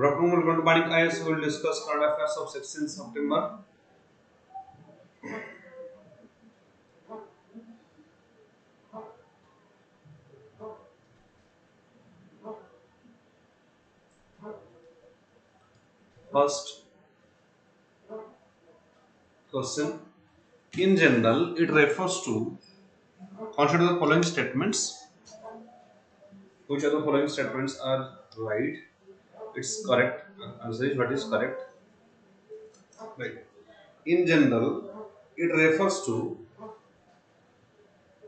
Good afternoon, welcome to VANIK-IAS. We will discuss current affairs of 16th September. First question. In general, it refers to consider the following statements. Which of the following statements are right? It's correct. Answer is what is correct. Right. In general, it refers to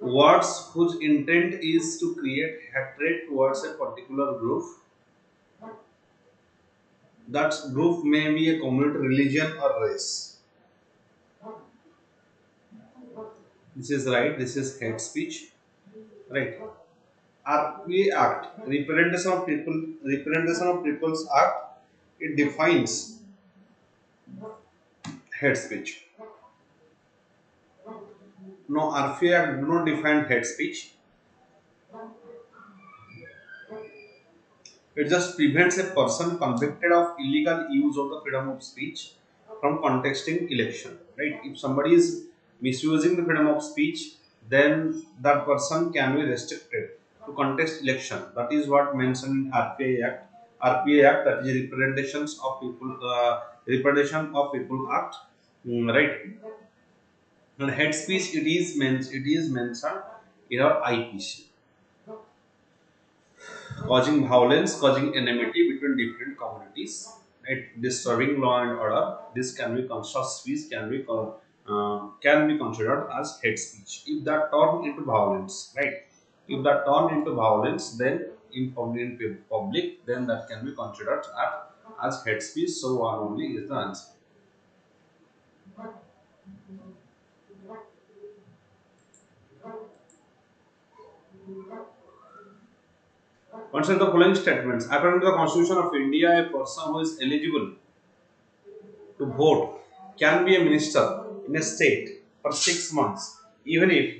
words whose intent is to create hatred towards a particular group. That group may be a community, religion, or race. This is right. This is hate speech. Right. RPA Act, Representation of People's Act, it defines hate speech. No, RPA Act do not define hate speech. It just prevents a person convicted of illegal use of the freedom of speech from contesting election. Right? If somebody is misusing the freedom of speech, then that person can be restricted to contest election. That is what mentioned in RPA Act. RPA Act, that is Representation of People Act, right? And hate speech, it is mentioned in our IPC. Causing violence, causing enmity between different communities, right? Disturbing law and order. This can be speech can be considered as hate speech. If that turn into violence, right? If that turn into violence, then in public, then that can be considered as hate speech. So one only is the answer. Consider the following statements. According to the Constitution of India, a person who is eligible to vote can be a minister in a state for 6 months, even if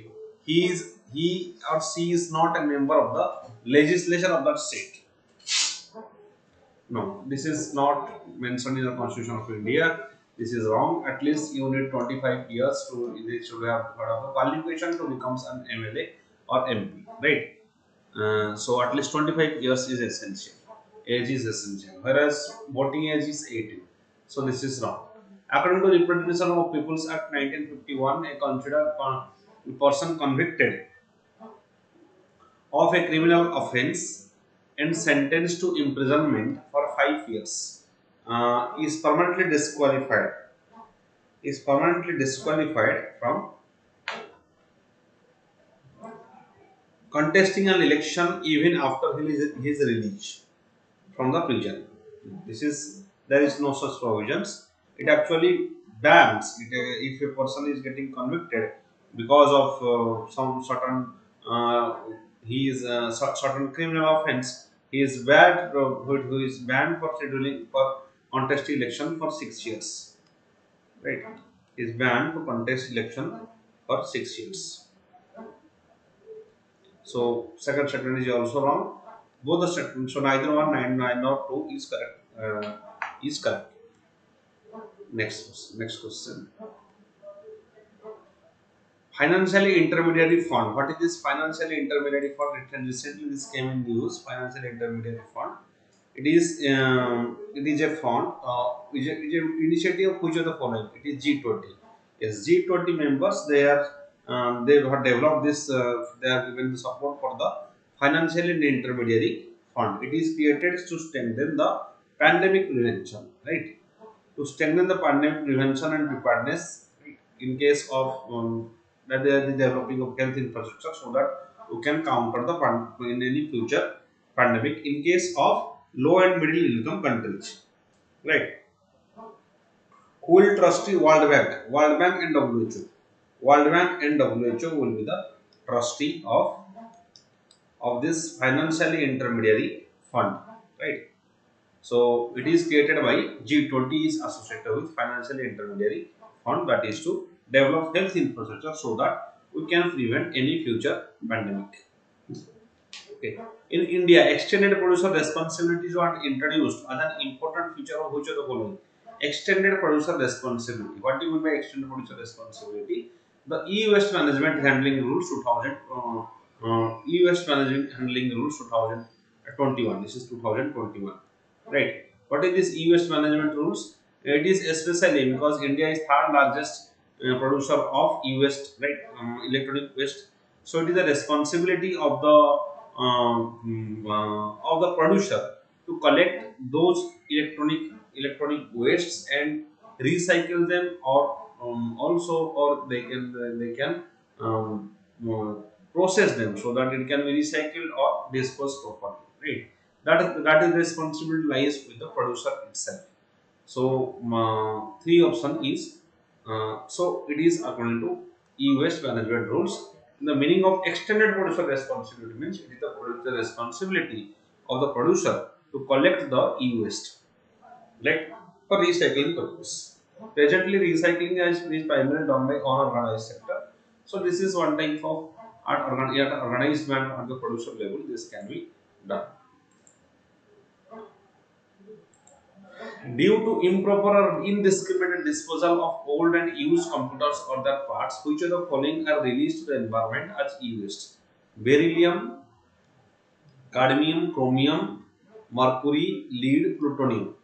he or she is not a member of the legislature of that state. No, this is not mentioned in the Constitution of India. This is wrong. At least you need 25 years to they should have heard of the qualification to become an MLA or MP, right? So at least 25 years is essential. Age is essential. Whereas voting age is 18. So this is wrong. According to Representation of People's Act 1951, a considered person convicted of a criminal offence and sentenced to imprisonment for 5 years is permanently disqualified. Is permanently disqualified from contesting an election even after his release from the prison. There is no such provisions. It actually bans it, if a person is getting convicted because of some certain he is certain criminal offence. He is banned who is banned for scheduling for contest election for 6 years. Right? He is banned to contest election for 6 years. So second statement is also wrong. Both the statements, so neither one, nine nor two is correct. Is correct. Next question. Financially intermediary fund. What is this financially intermediary fund? Recently this came in news. Financial intermediary fund. It is a fund. Is an initiative of which of the following? It is G20. Yes, G20 members, they have developed this. They have given the support for the financial intermediary fund. It is created to strengthen the pandemic prevention, right? To strengthen the pandemic prevention and preparedness, right? In case of that they are the developing of health infrastructure, so that you can counter the in any future pandemic in case of low and middle income countries, right? Who will trustee World Bank? World Bank and WHO. World Bank and WHO will be the trustee of this financially intermediary fund, right? So it is created by G20 is associated with financial intermediary fund, that is to develop health infrastructure so that we can prevent any future pandemic. Okay. In India, extended producer responsibilities are introduced as an important feature of which of the following? Extended producer responsibility. What do you mean by extended producer responsibility? The e-waste management handling rules 2000, e-waste management handling rules 2021. This is 2021, right? What is this e-waste management rules? It is especially because India is third largest producer of e-waste, right? Electronic waste. So it is the responsibility of the producer to collect those electronic wastes and recycle them, or also or they can um, uh, process them so that it can be recycled or disposed properly, right? That is responsibility lies with the producer itself. So three option is so it is according to e-waste management rules. The meaning of extended producer responsibility means it is the producer responsibility of the producer to collect the e-waste, like for recycling purpose. Presently, recycling is primarily done by unorganized sector. So this is one type of at organized manner at the producer level. This can be done. Due to improper or indiscriminate disposal of old and used computers or their parts, which of the following are released to the environment as e-waste? Beryllium, cadmium, chromium, mercury, lead, plutonium.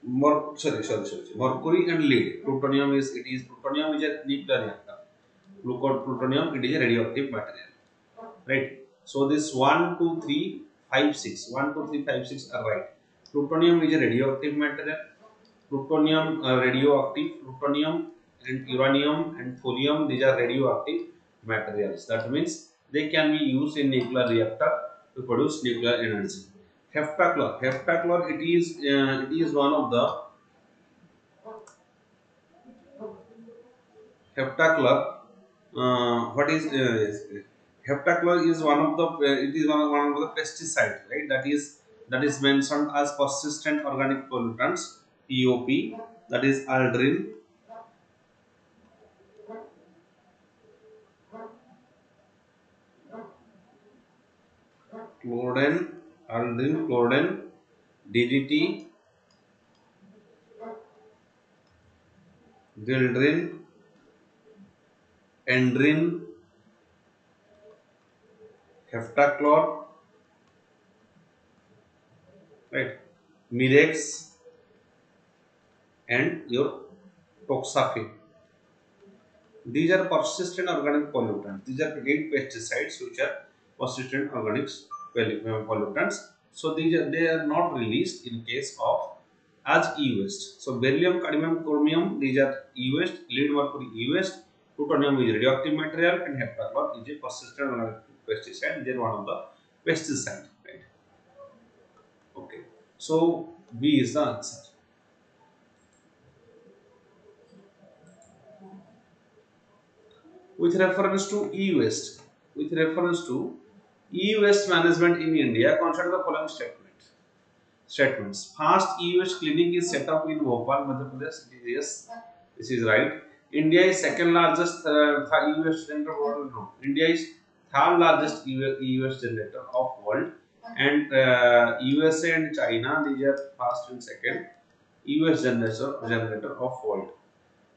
Mercury and lead. Plutonium is plutonium is a nuclear reactor. Plutonium it is a radioactive material. Right. So this 1, 2, 3, 5, 6. 1, 2, 3, 5, 6 are right. Plutonium is a radioactive material. Plutonium radioactive. Plutonium and uranium and thorium, these are radioactive materials. That means they can be used in nuclear reactor to produce nuclear energy. Heptachlor it is one of the heptachlor. What is heptachlor is one of the it is one of the pesticides, right? That is mentioned as persistent organic pollutants, POP. That is aldrin, chlorine, aldrin, chlorine, DDT, dieldrin, endrin, heptachlor, right? Mirex and your toxaphene. These are persistent organic pollutants. These are eight pesticides which are persistent organic pollutants. So they are not released in case of as e-waste. So beryllium, cadmium, chromium, these are e-waste. Lead, mercury, e-waste. Plutonium is radioactive material, and heptachlor is a persistent organic pesticide. They are one of the pesticide. Right? Okay. So B is the answer. With reference to e-waste, with reference to e-waste management in India, consider the following statements. Fast e-waste clinic is set up in Bhopal, Madhya Pradesh. Yes, this is right. India is second largest e-waste generator world. No, India is third largest e-waste generator of world, and USA and China these are first and second e-waste generator of world.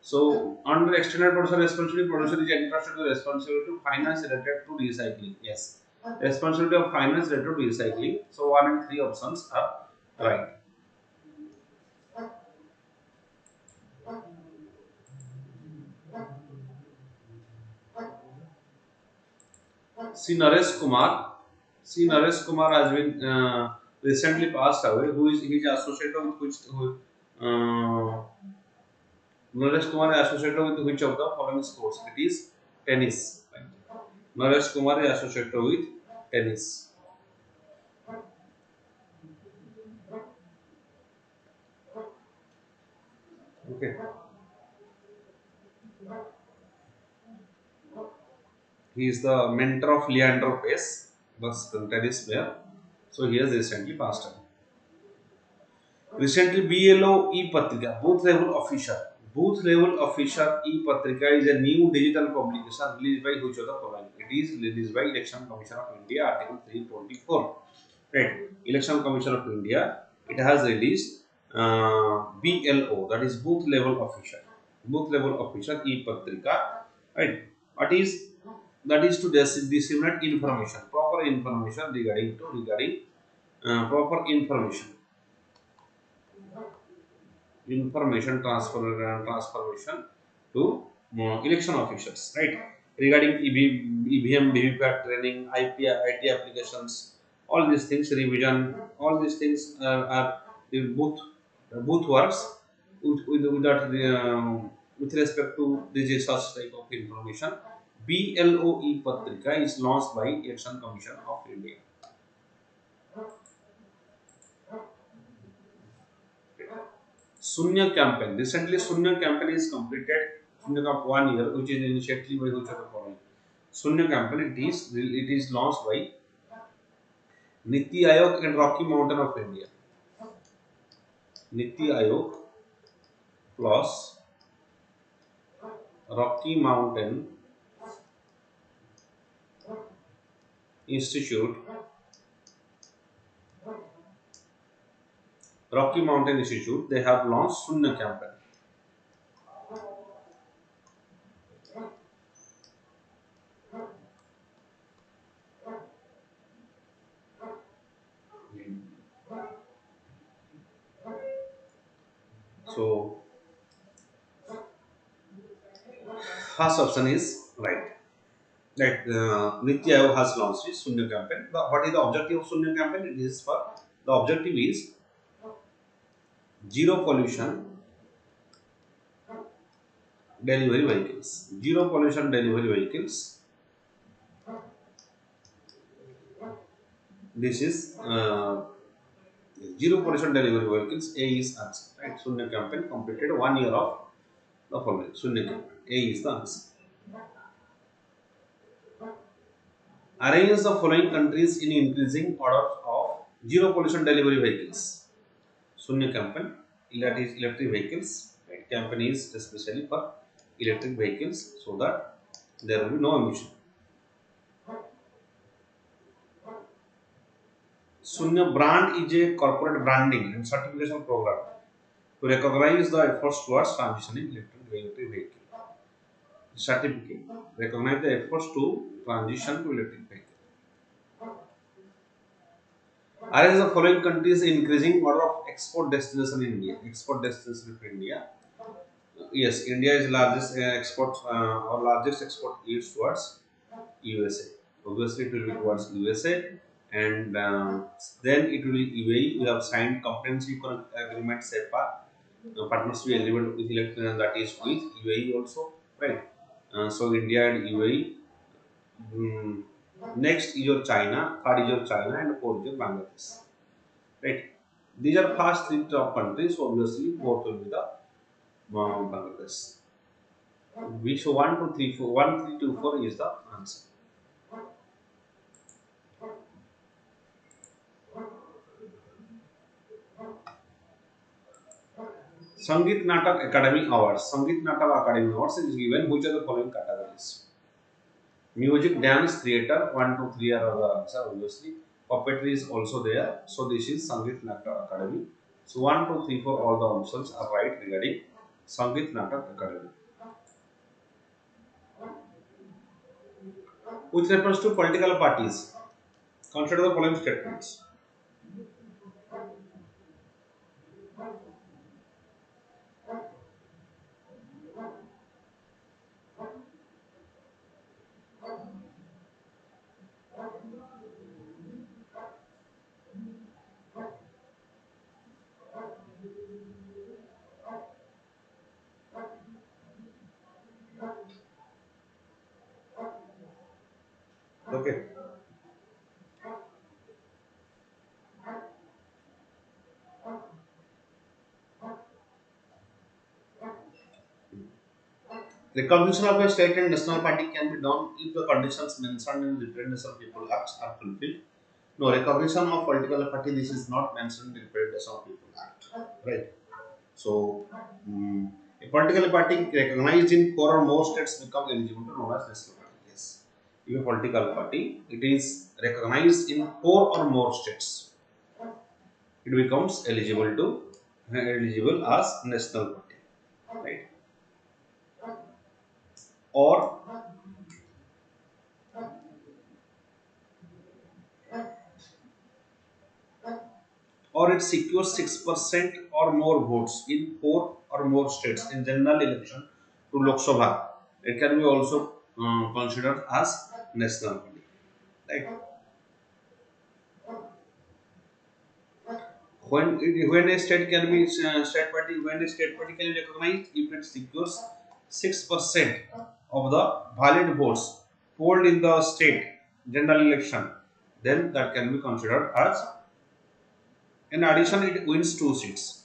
So, under extended producer responsibility, producer is entrusted with responsibility to finance related to recycling. Yes, responsibility of finance related to recycling. So, 1 and 3 options are right. C. Naresh Kumar. C. Naresh Kumar has been recently passed away. Who is he is associated with which? Naresh Kumar is associated with which of the following sports? It is tennis. Naresh Kumar is associated with tennis. Okay. He is the mentor of Leandro Pace, the tennis player. So he has recently passed away. Recently, BLO e-Patrika, Booth level officer e-Patrika is a new digital publication released by which of the following? It is released by Election Commission of India, Article 324. right? Election Commission of India, it has released BLO, that is booth level official, e-patrika, right? What is that is to disseminate information, proper information regarding proper transformation to election officials, right? Regarding EVM, VVPAT training, IT applications, all these things, revision, all these things are the booth works with that with respect to this such type of information. BLOE Patrika is launched by Election Commission of India. Sunya campaign. Recently, Sunya campaign is completed. Sunya Camp 1 year, which is initiated by which of the following? Sunya campaign. It is launched by Niti Aayog and Rocky Mountain of India. Niti Aayog plus Rocky Mountain Institute. Rocky Mountain Institute. They have launched Sunya campaign. So, first option is right. That Niti Aayog has launched this Sunya campaign. What is the objective of Sunya campaign? It is for the objective is zero pollution delivery vehicles. Zero pollution delivery vehicles. This is zero pollution delivery vehicles. A is answer. Right? Sunya campaign completed 1 year of the following. Sunya campaign. A is the answer. Arrange the following countries in increasing order of zero pollution delivery vehicles. Sunya campaign. That is electric vehicles. Right? Campaign is especially for electric vehicles so that there will be no emission. Sunya brand is a corporate branding and certification program to recognize the efforts towards transitioning electric vehicle. Certificate recognize the efforts to transition to electric vehicle. Arrange the following countries in increasing order of export destination in India. Export destination of India. Yes, India is largest export or largest export is towards USA. Obviously, it will be towards USA, and then it will be UAE. We have signed comprehensive agreement SEPA, partnership agreement with that is with UAE also, right? So India and UAE. Mm, next is your China, third is your China, and fourth is your Bangladesh, right? These are first three top countries. So obviously, fourth will be the Bangladesh. Which 1, 2, 3, 4, 1, 3, 2, 4 is the answer. Sangeet Natak Academy Awards. Sangeet Natak Academy Awards is given which of the following categories? Music, dance, theatre, 1, 2, 3 are the answer obviously. Puppetry is also there. So this is Sangeet Natak Academy. So 1, 2, 3, 4 all the options are right regarding Sangeet Natak Academy. With reference to political parties, consider the following statements. Okay. Recognition of a state and national party can be done if the conditions mentioned in the Representation of People Act are fulfilled. No, recognition of political party, this is not mentioned in the Representation of People Act. Right. So, a political party recognized in 4 or more states become eligible to known as national party. Yes. if a political party, it is recognized in 4 or more states, it becomes eligible as national party, right? Or it secures 6% or more votes in 4 or more states in general election to Lok Sabha. It can be also considered as national party, right? When a state can be state party, when a state party can be recognized if it secures 6% of the valid votes polled in the state general election, then that can be considered as. In addition, it wins 2 seats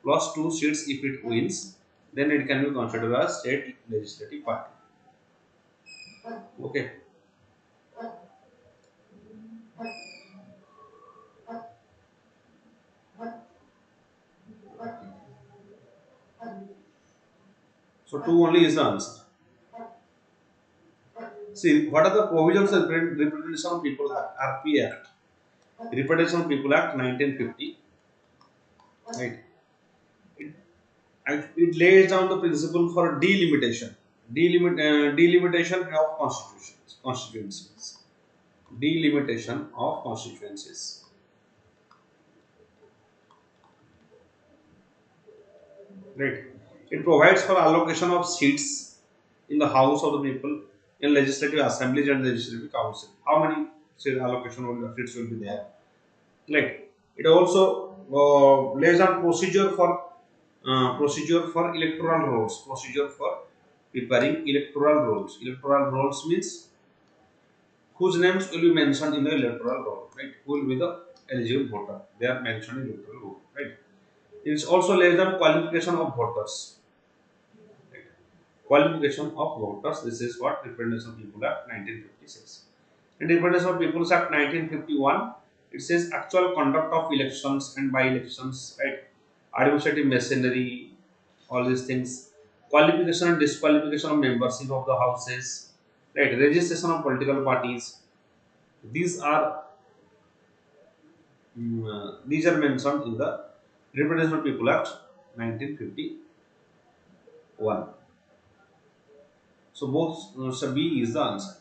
plus 2 seats. If it wins, then it can be considered as state legislative party. Okay. So two only is the answer. See, what are the provisions of Representation of People Act, RP Act? Representation of People Act 1950. Right. It lays down the principle for delimitation of constituencies. Delimitation of constituencies. Right. It provides for allocation of seats in the House of the People, in legislative assemblies and legislative council. How many seat allocation seats will be there? Like it also lays down procedure for electoral rolls. Procedure for preparing electoral rolls. Electoral rolls means whose names will be mentioned in the electoral roll. Right? Who will be the eligible voter? They are mentioned in electoral roll. Right? It also lays down qualification of voters. Right? Qualification of voters. This is what Representation of People Act 1956. In Representation of People's Act 1951, it says actual conduct of elections and by-elections, right? Administrative machinery, all these things. Qualification and disqualification of membership of the houses, right? Registration of political parties. These are mentioned in the Representation of People Act 1951. So both so B is the answer.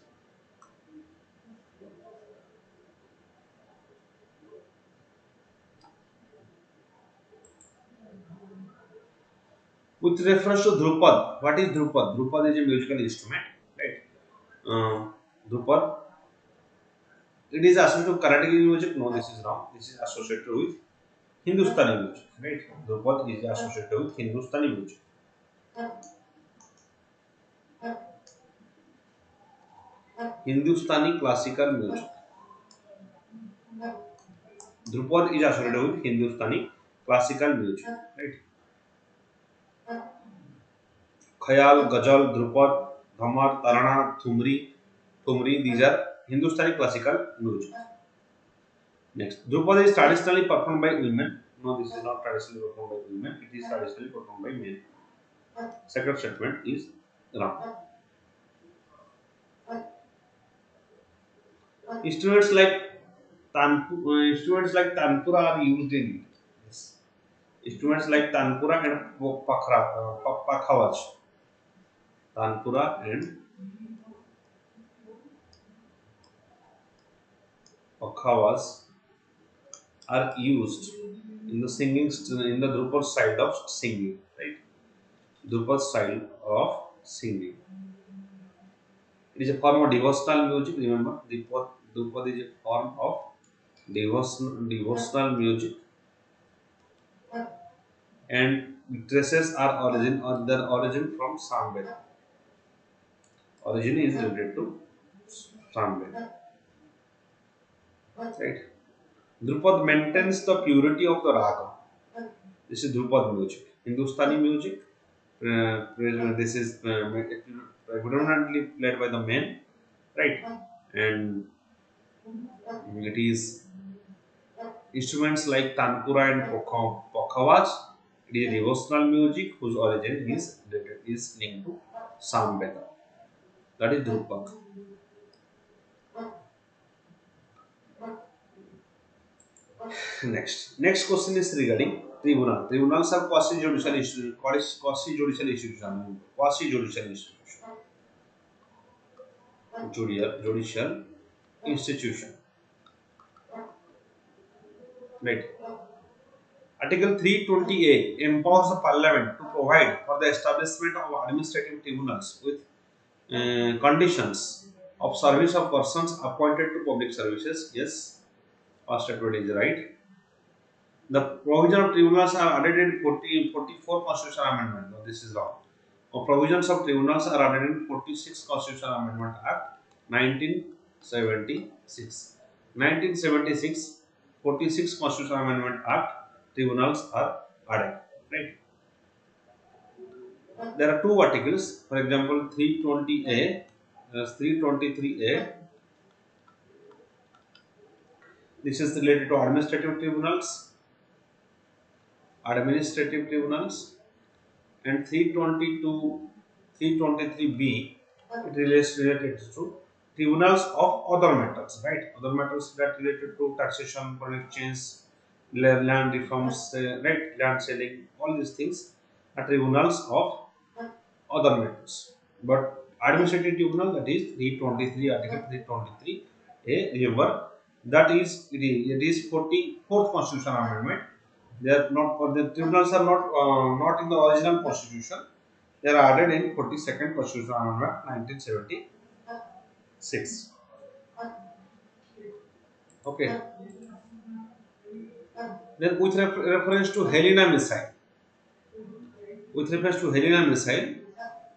With reference to Drupad, what is Drupad? Drupad is a musical instrument, right? Drupad, it is associated with Carnatic music. No, this is wrong. This is associated with Hindustani music, right? Drupad is associated with Hindustani music. Hindustani classical music. Drupad is associated with Hindustani classical music, right? Khayal, Ghazal, Drupad, Dhamar, Tarana, Thumri, these are Hindustani classical music. Next, Drupad is traditionally performed by women. No, this is not traditionally performed by women. It is traditionally performed by men. Second statement is wrong. Instruments like tanpura are used in it. Yes. Instruments like tanpura and pakhawaj. Tanpura and pakhawaj are used in the in the Drupad style of singing, right? Drupad style of singing. It is a form of devotional music. Remember, Drupad is a form of devotional music, and traces are their origin from Samveda. Origin is related to Samveda, right? Drupad maintains the purity of the raga. This is Drupad music. Hindustani music. This is predominantly played by the men, right? And it is instruments like tanpura and pokhawaj. It is devotional music whose origin is linked to Samveda. That is Drupad. Next question is regarding tribunal. Tribunals are quasi-judicial institution. Quasi-judicial institution. Quasi-judicial institution. Judicial institution. Right. Article 320A empowers the Parliament to provide for the establishment of administrative tribunals with conditions of service of persons appointed to public services. Yes, first statement is right. The provision of tribunals are added in 44 Constitutional Amendment. No, this is wrong. Provisions of tribunals are added in 46 Constitutional Amendment Act 1976. 1976, 46 Constitutional Amendment Act, tribunals are added. Right. There are two articles. For example, 320A, 323A. This is related to administrative tribunals. And 322, 323B, it related to tribunals of other matters, right? Other matters that related to taxation, foreign exchange, land reforms, right? Land selling, all these things are tribunals of other matters. But administrative tribunal, that is 323, Article 323A, remember that it is 44th Constitutional Amendment. They are not, the tribunals are not in the original constitution. They are added in 42nd Constitutional Amendment 1976. Okay. Then with reference to Helena missile,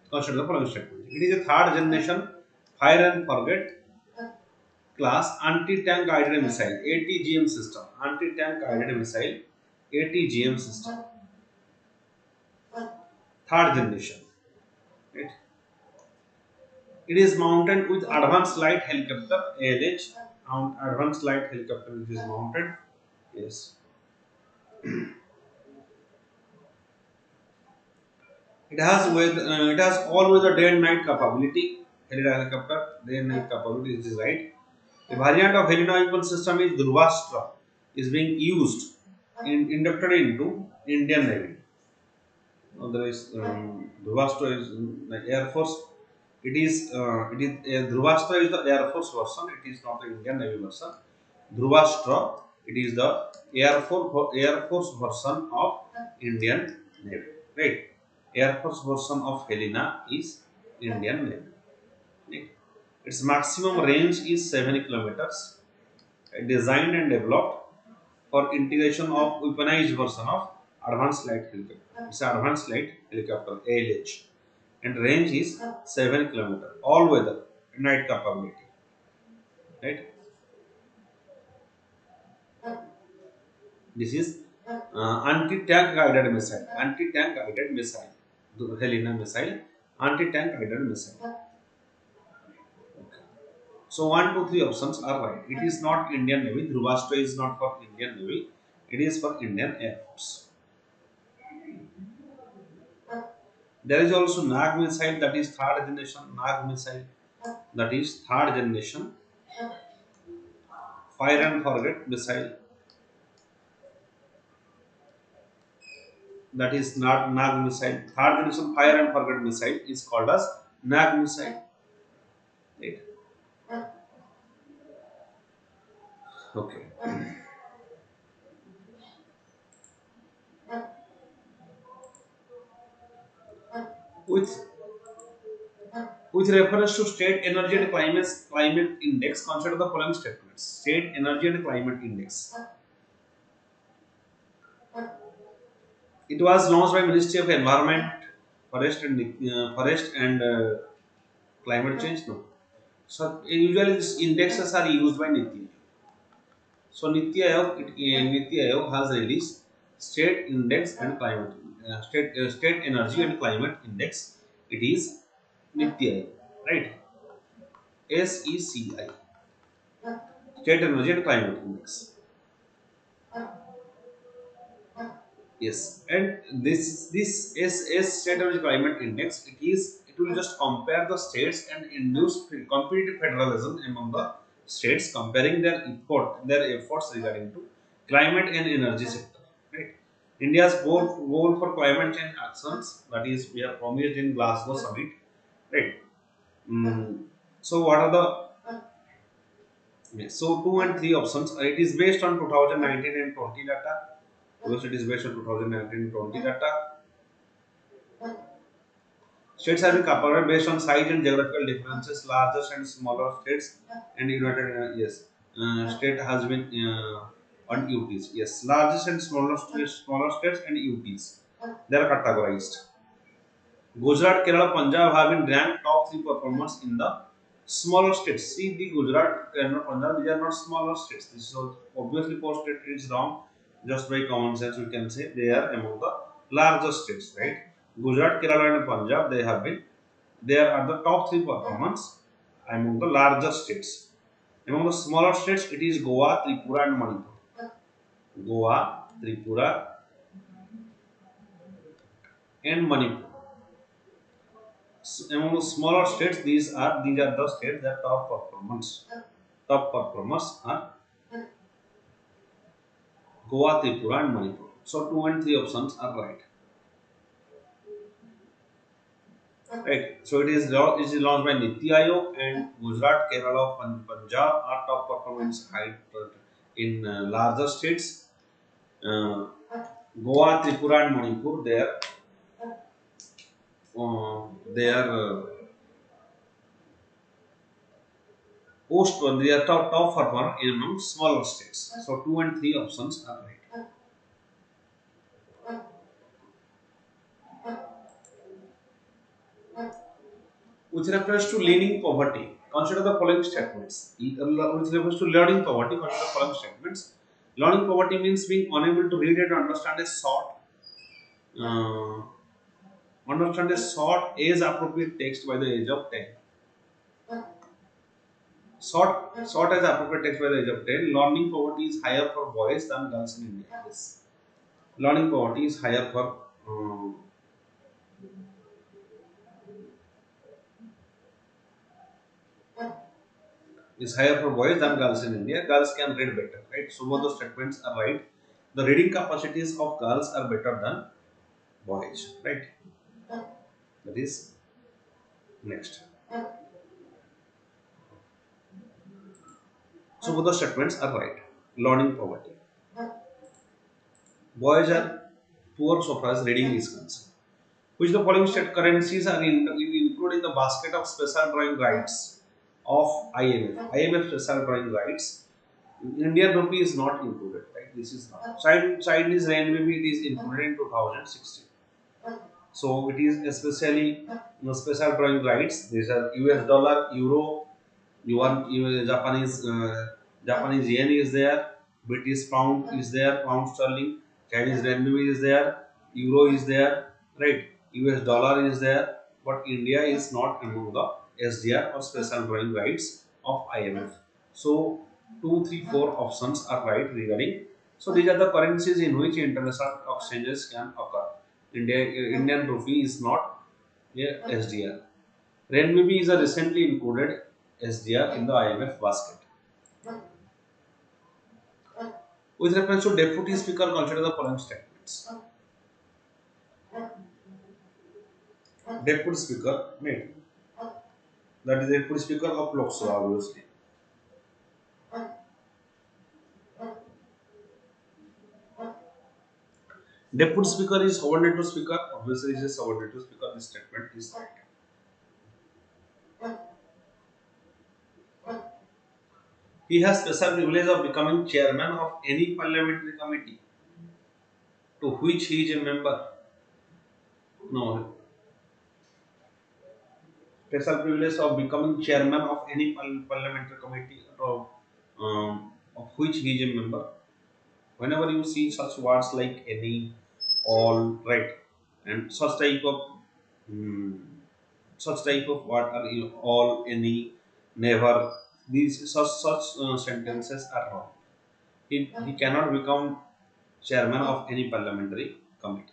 consider the following statement. It is a third generation fire and forget class anti-tank guided missile ATGM system. Anti-tank guided missile ATGM system. Third generation. Right? It is mounted with advanced light helicopter ALH. Advanced light helicopter which is mounted. Yes. It has all weather day and night capability. Helicopter day and night capability. This is right. A variant of Helena weapon system is Dhruvastra is being used inducted into Indian Navy. There is Dhruvastra is the Air Force. Dhruvastra is the Air Force version. It is not the Indian Navy version. Dhruvastra, it is the Air Force version of Indian Navy. Right. Air Force version of Helena is Indian Navy. Right. Its maximum range is 7 kilometers. Designed and developed for integration of weaponized version of advanced light helicopter. It's an advanced light helicopter ALH, and range is 7 kilometers. All weather night capability. Right. This is anti-tank guided missile. Anti-tank guided missile. The Helena missile. Anti-tank guided missile. Okay. So 1, 2, 3 options are right. It is not Indian Navy. Dhruvastra is not for Indian Navy. It is for Indian Air Force. There is also Nag missile, that is third generation. Nag missile, that is third generation. Fire and forget missile, that is not Nag missile. Third generation fire and forget missile is called as Nag missile. Right. Okay. With reference to state energy and climate index, consider the following statements. State energy and climate index. It was launched by Ministry of Environment, Forest and Climate Change. No. So usually these indexes are used by Niti Aayog. So Niti Aayog has released state index and climate state energy and climate index. It is Niti Aayog, right? SECI, State Energy and Climate Index. Yes, and this State Energy Climate Index, it will just compare the states and induce competitive federalism among the states, comparing their efforts regarding to climate and energy sector. Right. India's goal for climate change actions, that is, we have promised in Glasgow summit. Right. Mm. So what are the so two and three options? It is based on 2019 and 20 data. Because it is based on 2019 and 20 data. States have been separated based on size and geographical differences, larger and smaller states, and United yes, state has been on UTs. Yes, largest and smaller states and UTs. They are categorized. Gujarat, Kerala, Punjab have been ranked top three performers in the smaller states. See the Gujarat, Kerala, Punjab, these are not smaller states. This is obviously post state is wrong. Just by common sense, we can say they are among the larger states, right? Gujarat, Kerala, and Punjab, they have been there are the top three performance among the larger states. Among the smaller states, it is Goa, Tripura, and Manipur. Goa, Tripura, and Manipur. Among the smaller states, these are the states that top performance. Top performers are Goa, Tripura, and Manipur. So two and three options are right. Right. So it is launched by Niti Aayog, and Gujarat, Kerala, Punjab are top performance height in larger states. Uh, Goa, Tripura, and Manipur, they are they are top performer in among smaller states. So two and three options are right. With reference to learning poverty, consider the following statements. With reference to learning poverty, consider the following statements. Learning poverty means being unable to read and uh, understand a short age appropriate text by the age of 10. Short age appropriate text by the age of 10. Learning poverty is higher for boys than girls in India. Yes. Learning poverty is higher for boys than girls in India. Girls can read better, right? So both the statements are right. The reading capacities of girls are better than boys, right? That is next. So both the statements are right. Learning poverty. Boys are poor so far as reading is concerned. Which the following state currencies are included in the basket of special drawing rights of IMF? IMF special drawing rights. Indian rupee is not included, right? This is not. Chinese renminbi it is included in 2016. So it is especially special drawing rights. These are US dollar, euro, yuan, Japanese yen is there, British pound is there, pound sterling, Chinese renminbi is there, euro is there, right? US dollar is there, but India is not among the SDR or special drawing rights of IMF. So 2, 3, 4 options are right regarding. So these are the currencies in which international exchanges can occur. Indian rupee is not a SDR. Renminbi is a recently included SDR in the IMF basket. With reference to Deputy Speaker, consider the following statements. Deputy Speaker, made. That is Deputy Speaker of Lok Sabha, obviously. Deputy Speaker is subordinate to Speaker, obviously is a subordinate to Speaker. This statement is right. He has special privilege of becoming chairman of any parliamentary committee to which he is a member. No, special privilege of becoming chairman of any parliamentary committee of which he is a member. Whenever you see such words like any, all, right, and mm, such type of word are all, any, never. These such sentences are wrong. He cannot become chairman of any parliamentary committee.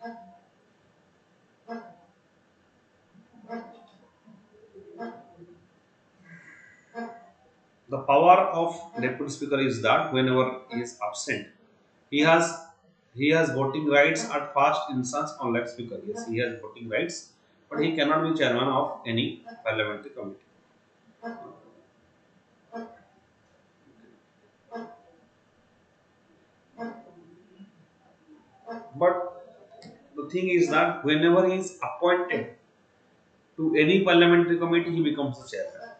The power of deputy speaker is that whenever he is absent, He has he has voting rights at first instance on speaker. Yes, he has voting rights, but he cannot be chairman of any parliamentary committee. But the thing is that whenever he is appointed to any parliamentary committee, he becomes the chairman.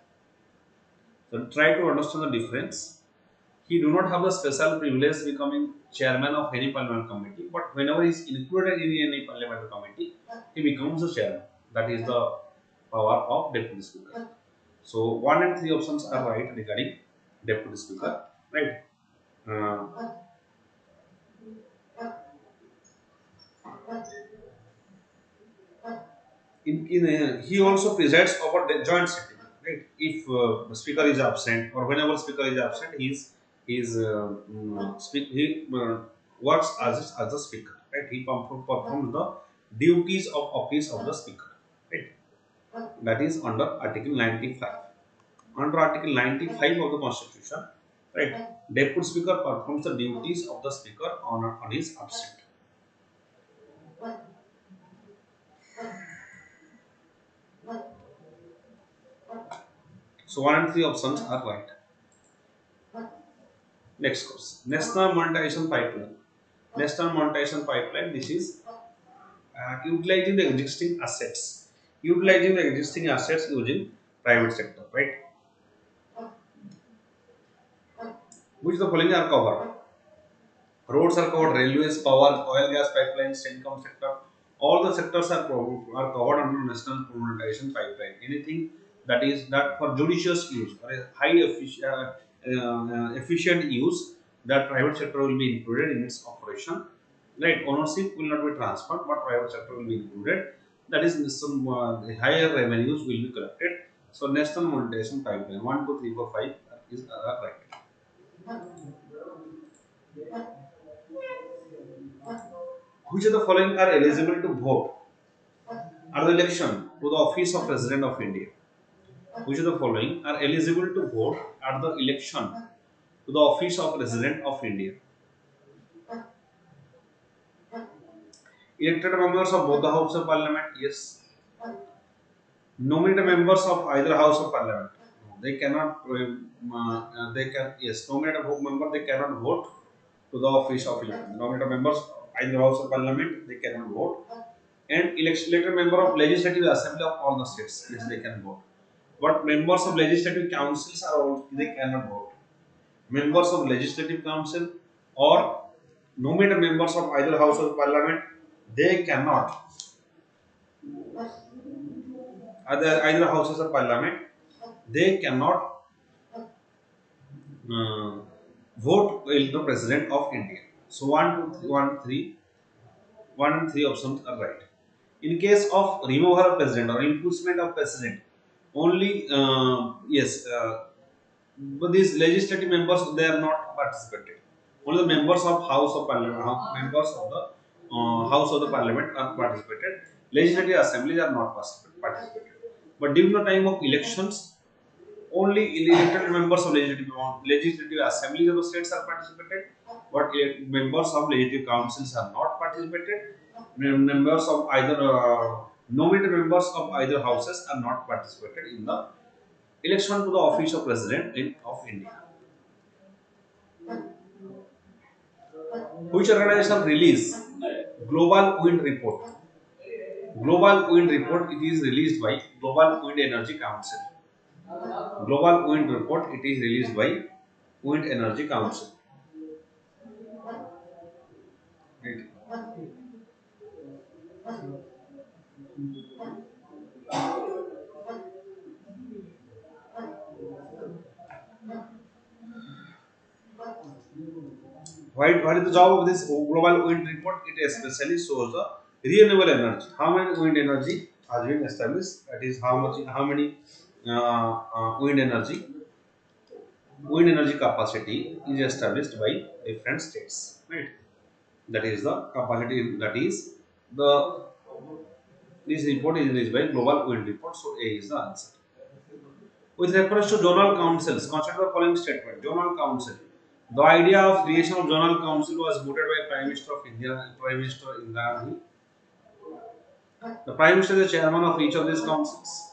So try to understand the difference. He do not have the special privilege becoming chairman of any parliamentary committee, but whenever he is included in any parliamentary committee, he becomes the chairman. That is the power of deputy speaker. So 1 and 3 options are right regarding deputy speaker, right? Uh, he also presides over the joint sitting, right? If the speaker is absent or whenever speaker is absent, he works as a speaker, right? He performs the duties of office of the speaker, right? That is under Article 95. Under Article 95 of the Constitution, right? Deputy Speaker performs the duties of the Speaker on his absent. So 1 and 3 options are right. Next question. National Monetization Pipeline. National Monetization Pipeline. This is utilizing the existing assets. Utilizing the existing assets using private sector, right? Which the following are covered? Roads are covered, railways, power, oil, gas pipelines, telecom sector. All the sectors are covered under national monetization pipeline. Anything that is that for judicious use or a high efficient use, that private sector will be included in its operation. Right, ownership will not be transferred, but private sector will be included. That is some higher revenues will be collected. So national monetization pipeline 1, 2, 3, 4, 5 is right. Which of the following are eligible to vote at the election to the office of President of India? Which of the following are eligible to vote at the election to the office of President of India? Elected members of both the House of Parliament, yes. Nominated members of either House of Parliament, they cannot. They can, yes. Nominated member, they cannot vote to the office of election. Nominated members either House of Parliament, they cannot vote. And elected member of Legislative Assembly of all the states, yes, they can vote. But members of legislative councils are all, they cannot vote. Members of legislative council or nominated members of either House of Parliament, they cannot. Either houses of Parliament, they cannot uh, vote in the President of India. So 1 and 3 options are right. In case of removal of president or impeachment of president, only yes. But these legislative members, they are not participated. Only the members of House of Parliament, members of the House of the Parliament are participated. Legislative assemblies are not participated. But during the time of elections, only elected members of legislative assemblies of the states are participated. But members of legislative councils are not participated. Members of either nominated members of either houses are not participated in the election to the office of President of India. Which organization release Global Wind Report? Global Wind Report, it is released by Global Wind Energy Council. Global Wind Report, it is released by Wind Energy Council. Right. What is the job of this Global Wind Report? It especially shows the renewable energy. How many wind energy has been established? That is how many wind energy capacity is established by different states. Right. That is the capacity. That is the this report is released by Global Wind Report. So A is the answer. With reference to zonal councils, consider the following statement. Zonal council. The idea of creation of zonal council was voted by Prime Minister of India, Prime Minister Indira Gandhi. The Prime Minister is the chairman of each of these councils.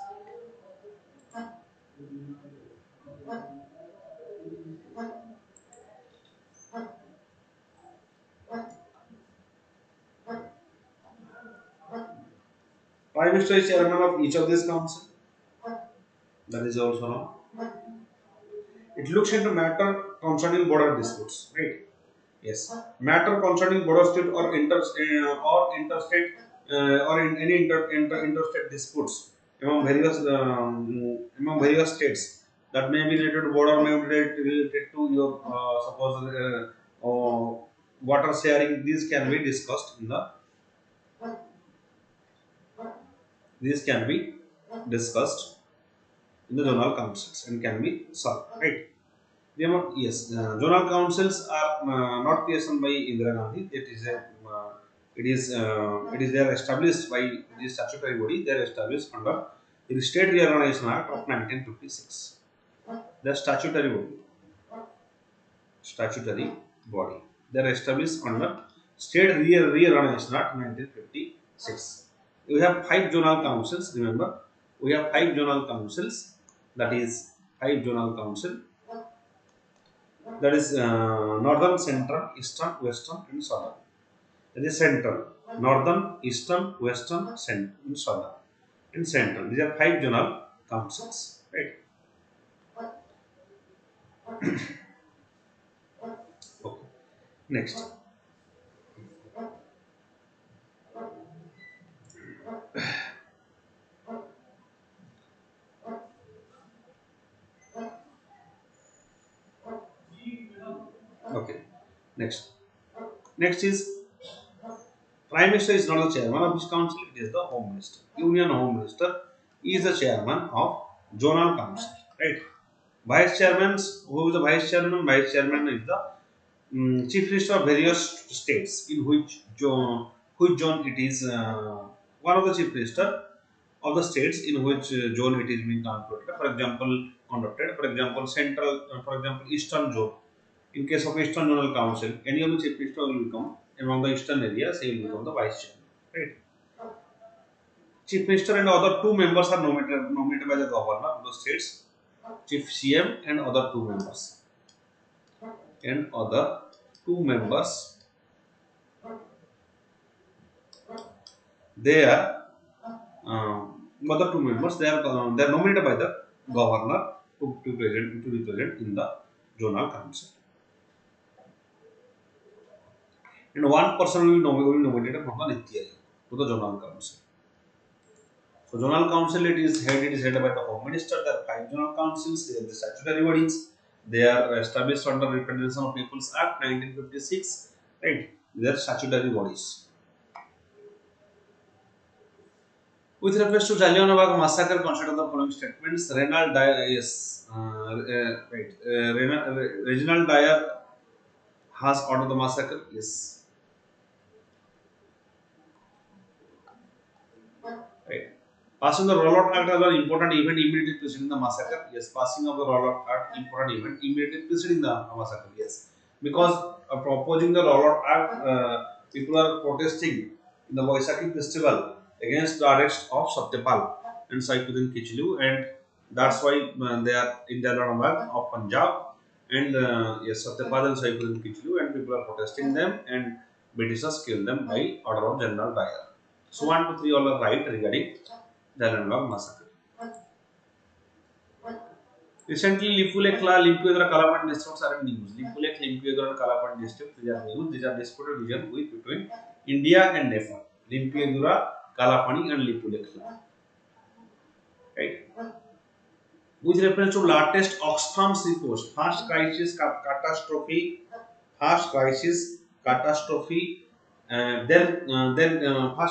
Prime Minister is chairman of each of these councils. That is also known. It looks into matter concerning border disputes, right? Yes. Matter concerning border state or interstate or in any interstate disputes among various states that may be related to border, may be related to your suppose water sharing. These can be discussed in the these can be discussed in the zonal councils and can be solved, right? Yes, zonal councils are not created by Indira Gandhi. It is they are established by the statutory body. They are established under the State Reorganization Act of 1956. The statutory body. They are established under State Reorganization Act 1956. We have 5 zonal councils. Remember, we have 5 zonal councils. That is 5 zonal council. That is northern, central, eastern, western, and southern. That is central, northern, eastern, western, central, and southern, and central. These are 5 zonal councils, right? Okay. Next. Okay. Next. Next is Prime Minister is not the chairman of this council. It is the Home Minister. Union Home Minister is the chairman of zonal council, right? Vice chairman. Who is the vice chairman? Vice chairman is the chief minister of various states in which zone it is one of the chief minister of the states in which zone it is being conducted. For example, For example, central. For example, eastern zone. In case of eastern zonal council, any of the chief minister will become among the eastern areas. He will become the vice chairman. Right. Chief minister and other 2 members are nominated by the governor of the states. Chief CM and other 2 members. And other 2 members, they are other 2 members. They are nominated by the governor to be present in the zonal council. And one person will be nominated from the Niti Aayog to the zonal council. So zonal council it is headed by the Home Minister. There are 5 zonal councils. They are the statutory bodies. They are established under Representation of People's Act 1956. Right? They are statutory bodies. With reference to Jallianwala Bagh massacre, consider the following statements. Reginald Dyer has ordered the massacre. Yes. Right. Passing the Rollout Act as an important event immediately preceding the massacre. Yes. Passing of the Rollout Act, important event immediately preceding the massacre. Yes. Because proposing the Rollout Act, people are protesting in the Vaisakhi festival against the arrest of Satyapal and Saifuddin Kichlu, and that's why they are in Jallianwala Bagh of Punjab, and yes, Satyapal and Saifuddin Kichlu, and people are protesting them, and Britishers killed them by order of General Dyer. So 1, 2, 3 all are right regarding Jallianwala Bagh massacre. Recently, Limpuyedura Kalapani districts are in news. Limpuyedura and Kalapani districts, they are news. These are disputed region between India and Nepal. Limpuyedura, Kalapani and Limpuyedura. Right. With reference to latest Oxfam's report, first crisis, catastrophe, then first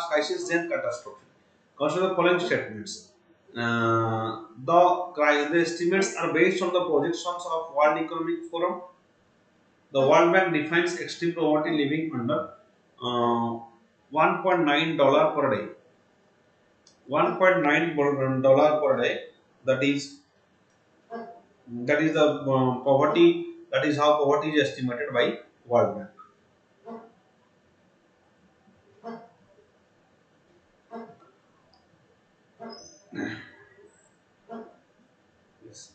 crisis, then catastrophe. Consider the following statements. The estimates are based on the projections of World Economic Forum. The World Bank defines extreme poverty living under $1.9 per day. $1.9 per day. That is the poverty That is how poverty is estimated by World Bank. Yes.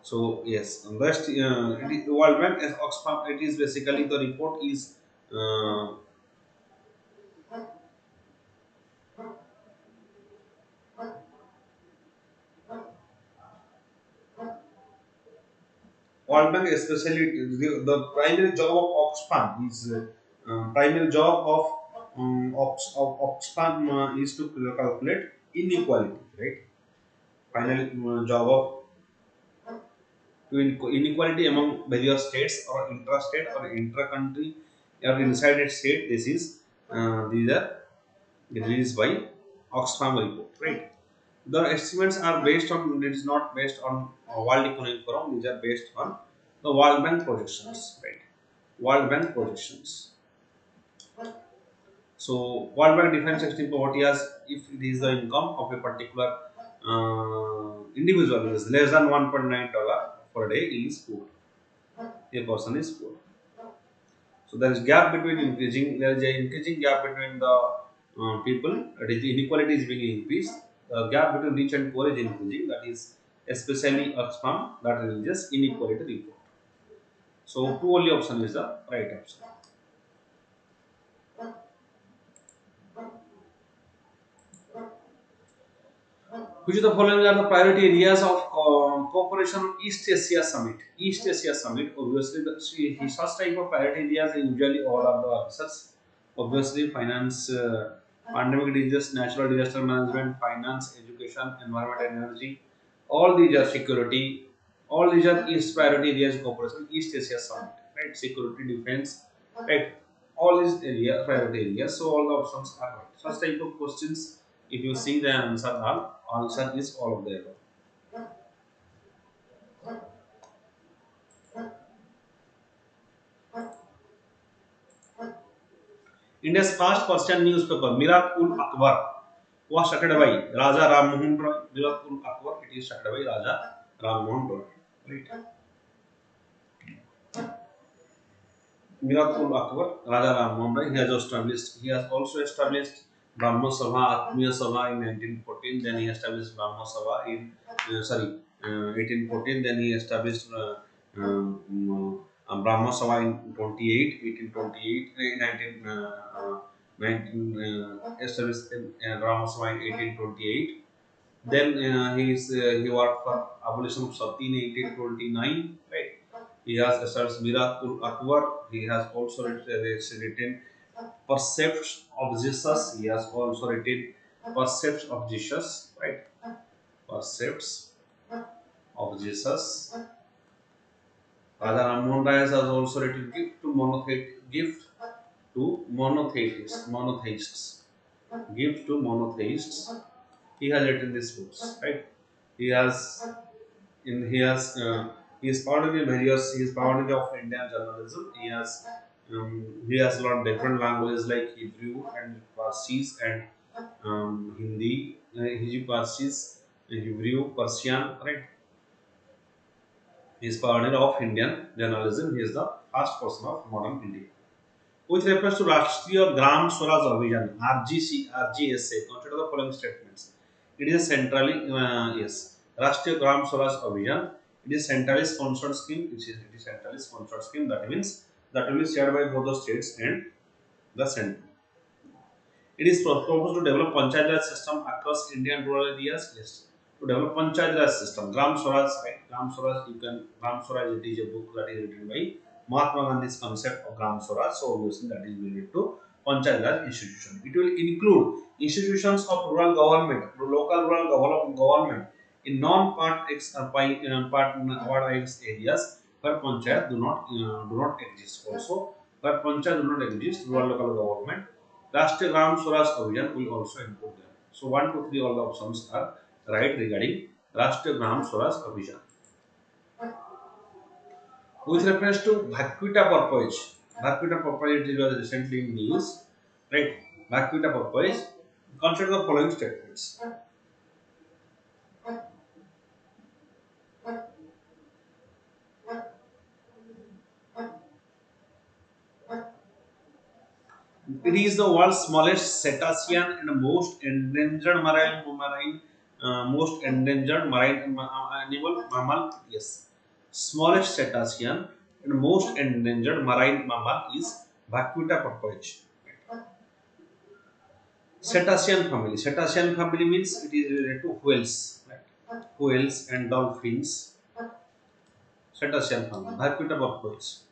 So yes, best World Bank as Oxfam. It is basically the report is World Bank especially the primary job of Oxfam is primary job of Oxfam is to calculate inequality, right? Finally, job of to inequality among various states or intra-state or intra-country or inside a state. This is these are released by Oxfam report, right? The estimates are based on, it is not based on World Economic Forum, these are based on the World Bank projections, right? World Bank projections. So, World Bank defines extreme poverty as if it is the income of a particular individual is less than $1.9 per day is poor. A person is poor. So, there is gap between increasing, there is a increasing gap between the people, that is, the inequality is being increased. The gap between rich and poor is increasing, that is especially Oxfam that releases inequality report. So, two only option is the right option. Which of the following are the priority areas of cooperation on East Asia Summit? East Asia Summit, obviously, the such type of priority areas are usually all are the answers. Obviously, finance, pandemic diseases, natural disaster management, finance, education, environment, and energy. All these are security. All these are East priority areas of cooperation. East Asia Summit, right? Security, defense, right? All these area priority areas. So all the options are right. Such type of questions, if you see the answer is all of the above. India's first Persian newspaper, Mirat-ul-Akbar, was started by Raja Ram Mohan Roy. Mirat-ul-Akbar, it is started by Raja Ram Mohan Roy. Right. Mirat-ul-Akbar, Raja Ram Mohan Roy, he has also established Brahma Sabha, Atmiya Sabha in 1914, then he established Brahma Sabha in, 1814, then he established Brahma Sabha in 1828, 19, established Brahma Sabha in 1828. Then he worked for abolition of Sati in 1829, right? He has established Mirat-ul Akbar. He has also written Percepts of Jesus. He has also written Percepts of Jesus, right? Percepts of Jesus. Raja Rammohn Rai has also written Gift to Monotheists. Gift to Monotheists. He has written these books, right? He has he has he is part of the various, he is part of Indian journalism. He has learned different languages like Hebrew and Parsis and Hindi, Hindi, Parsis, Hebrew, Persian, right? He is pioneer of Indian journalism. He is the first person of modern India. With reference to Rashtriya Gram Swaraj Abhiyan (RGC, RGSA), consider the following statements. It is a centrally yes, Rashtriya Gram Swaraj Abhiyan. It is centrally sponsored scheme. It is centrally sponsored scheme. That means that will be shared by both the states and the center. It is proposed to develop Panchayat Raj system across India and rural areas. Yes. To develop Panchayat Raj system, Gram Swaraj, right? Gram Swaraj, Gram Swaraj, it is a book that is written by Mahatma Gandhi's concept of Gram Swaraj. So obviously that is related to Panchayat Raj institution. It will include institutions of rural government, local rural government in non-part X part X areas where Panchayat do not exist. Also, where Panchayat do not exist, rural local government. Rashtriya Gram Swaraj Abhiyan will also include them. So 1, 2, 3 all the options are right regarding Rashtriya Gram Swaraj Abhiyan. With reference to Vaquita purpose, it was recently in news, right? Vaquita purpose, consider the following statements. It is the world's smallest cetacean and most endangered animal mammal. Yes, smallest cetacean and most endangered marine mammal is Vaquita porpoise. Cetacean family. Cetacean family means it is related to whales, right? Whales and dolphins. Cetacean family. Vaquita porpoise.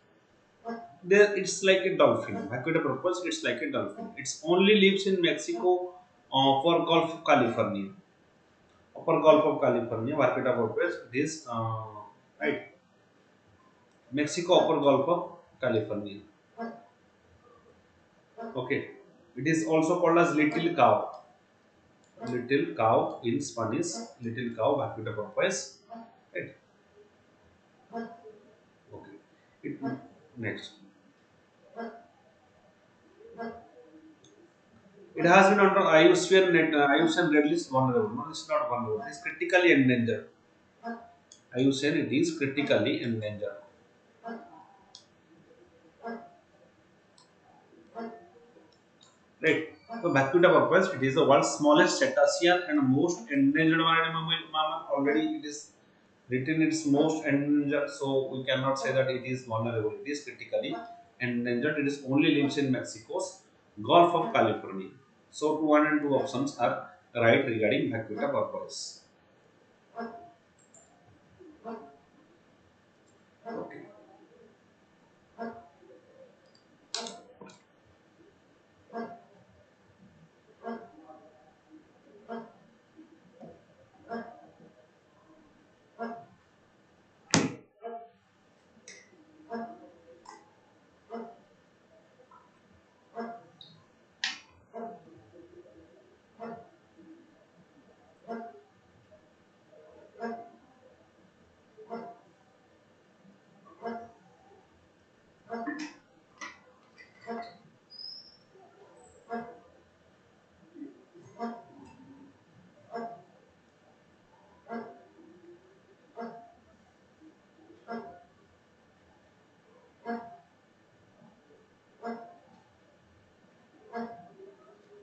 There, it's like a dolphin. Vaquita porpoise, it's like a dolphin. It only lives in Mexico for Gulf of California. Upper Gulf of California, Vaquita porpoise. It is right. Mexico, Upper Gulf of California. Okay. It is also called as little cow. Little cow in Spanish. Little cow, Vaquita porpoise. Right. Okay. It, next. It has been under IUCN Red List vulnerable. No, it's not vulnerable. It's critically endangered. IUCN, it is critically endangered. Right. So Vacuita porpoise, it is the world's smallest cetacean and most endangered marine mammal. Already it is written it's most endangered, so we cannot say that it is vulnerable. It is critically endangered. It is only lives in Mexico's Gulf of California. So 1 and 2 options are right regarding Vacuita porpoise. Okay.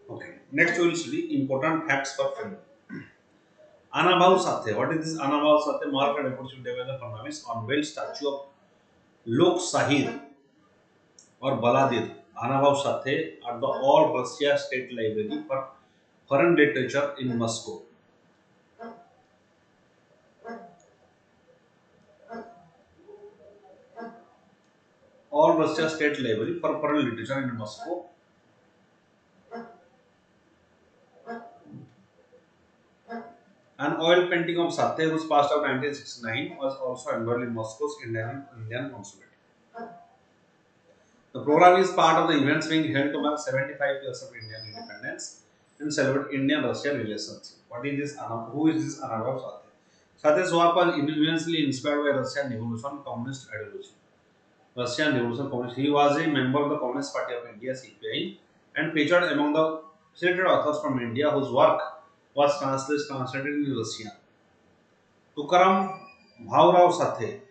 Okay. Next we will study important facts for film. Anabhav Sathe. What is this Anabhav Sathe? Mark and opportunity development economics unveiled statue of Lok Sahir or Baladir Anabhav Sathe at the All Russia State Library for Foreign Literature in Moscow. All Russia State Library for Foreign Literature in Moscow. An oil painting of Sathe, whose passed out 1969, was also unveiled in Moscow's Indian consulate. The program is part of the events being held to mark 75 years of Indian independence and celebrate Indian-Russian relations. What is this? Who is this Anabhav Sathe? Sathe's work was immensely inspired by Russian Revolution communist ideology. Russian Revolution Communist. He was a member of the Communist Party of India (CPI) and featured among the selected authors from India whose work was translated in Russian. Tukaram Bhaurao Sathe,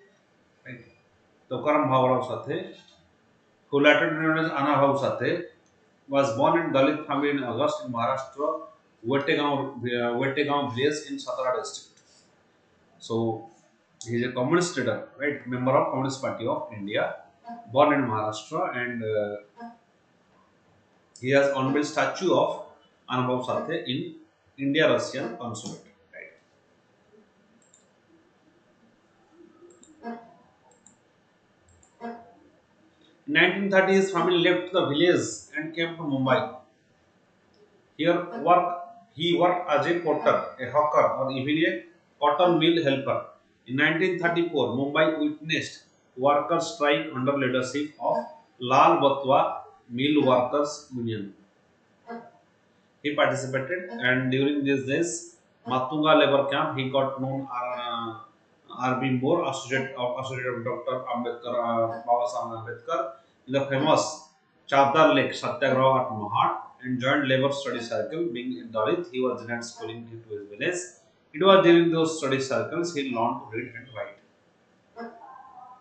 right? Tukaram Bhaurao Sathe, who later known as Anabhav Sathe, was born in Dalit family in August in Maharashtra, Vetegaon village in Satara district. So he is a communist leader, right? Member of Communist Party of India, born in Maharashtra, and he has unveiled statue of Anubhav Sathe in India-Russian consulate. Right. In 1930, his family left the village and came to Mumbai. Here, he worked as a porter, a hawker, or even a cotton mill helper. In 1934, Mumbai witnessed workers' strike under leadership of Lal Batwa Mill Workers Union. He participated, and during these days, Matunga labor camp, he got known R.B. Moore, associate of Dr. Ambedkar, Babasaheb Ambedkar, in the famous Chabdar Lake Satyagraha at Mahad, and joined labor study circle. Being in Dalit, he was denied schooling to his village. It was during those study circles he learned to read and write.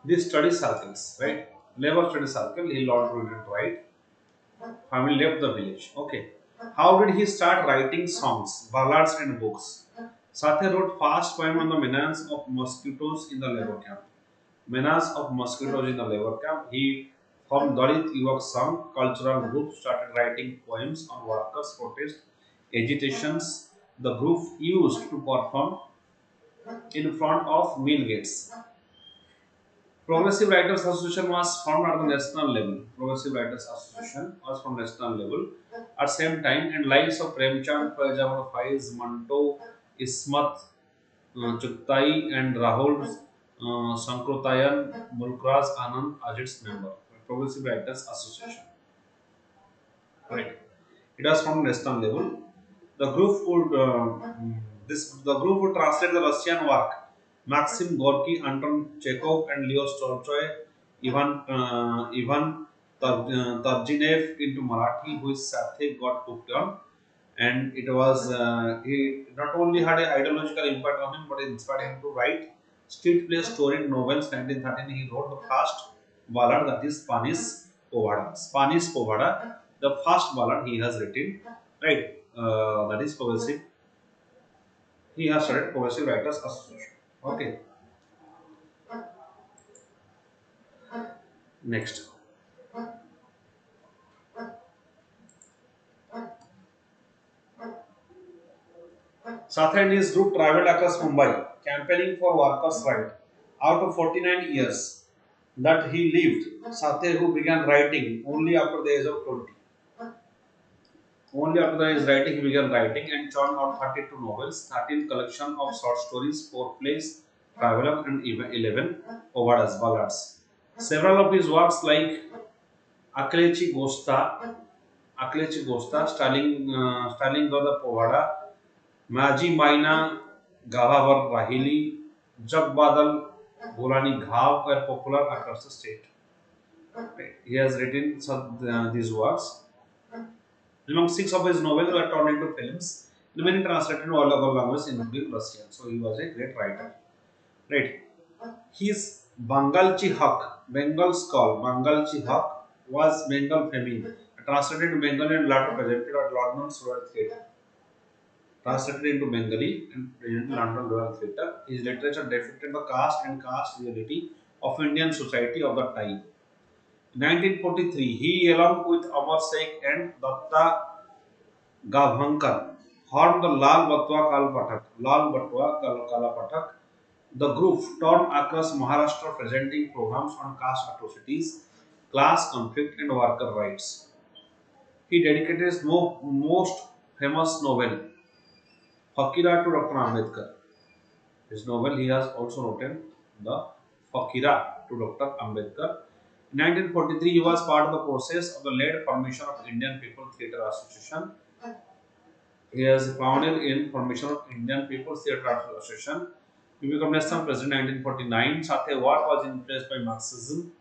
These study circles, right? Labor study circle, he learned to read and write. Family left the village. Okay. How did he start writing songs, ballads, and books? Sathe wrote fast poem on the menace of mosquitoes in the labor camp. Menace of mosquitoes in the labor camp. He formed Dalit Yuvak Sangh cultural group, started writing poems on workers' protest, agitations. The group used to perform in front of mill gates. Progressive Writers Association was formed at the national level. Progressive Writers Association was from national level. At same time, and lives of Premchand, Faizabar Faiz, Manto, Ismat, Chugtai, and Rahul Sankrotayan, Mulkraz Anand as its member. Progressive Writers Association. Right. It was from national level. The group would the group would translate the Russian work Maxim Gorky, Anton Chekhov, and Leo Tolstoy, Ivan Turgenev into Marathi, whose Sathe got hooked on. And it was he not only had an ideological impact on him, but it inspired him to write street play story novels. 1913, he wrote the first ballad, that is Spanish Povada. Spanish Povada, the first ballad he has written, right? That is progressive. He has started Progressive Writers Association. Okay, next. Sathe and his group traveled across Mumbai, campaigning for workers' rights. Out of 49 years that he lived, Sathe, who began writing only after the age of 20. Only after the age writing, he began writing and churned out 32 novels, 13 collection of short stories, 4 plays, travelogue, and even 11 ovadas, ballads. Several of his works like Aklechi Gosta, Stalingrad Povada, माझी मायना गावावर राहिली, जग बादल, बोलानी घाव were popular across the state. Right. He has written these works. Among 6 of his novels were turned into films, many translated to all other languages, including Russian. So he was a great writer. Right. His Bangalchi Haq, Bengal's call, Bangalchi Haq was Bengal Femin, translated to Bengali and later presented at London's Royal Theatre. Translated into Bengali and presented in London Royal Theatre. His literature depicted the caste and caste reality of Indian society of the time. In 1943, he, along with Amar Sheikh and Datta Gabhankar, formed the Lal Batwa Kala Pathak. The group toured across Maharashtra presenting programs on caste atrocities, class conflict, and worker rights. He dedicated his most famous novel, Fakira, to Dr. Ambedkar. His novel he has also written the Fakira to Dr. Ambedkar. In 1943, he was part of the process of the late formation of Indian People Theatre Association. He is a pioneer in formation of Indian People Theatre Association. He became national president in 1949. Sathe work was influenced by Marxism,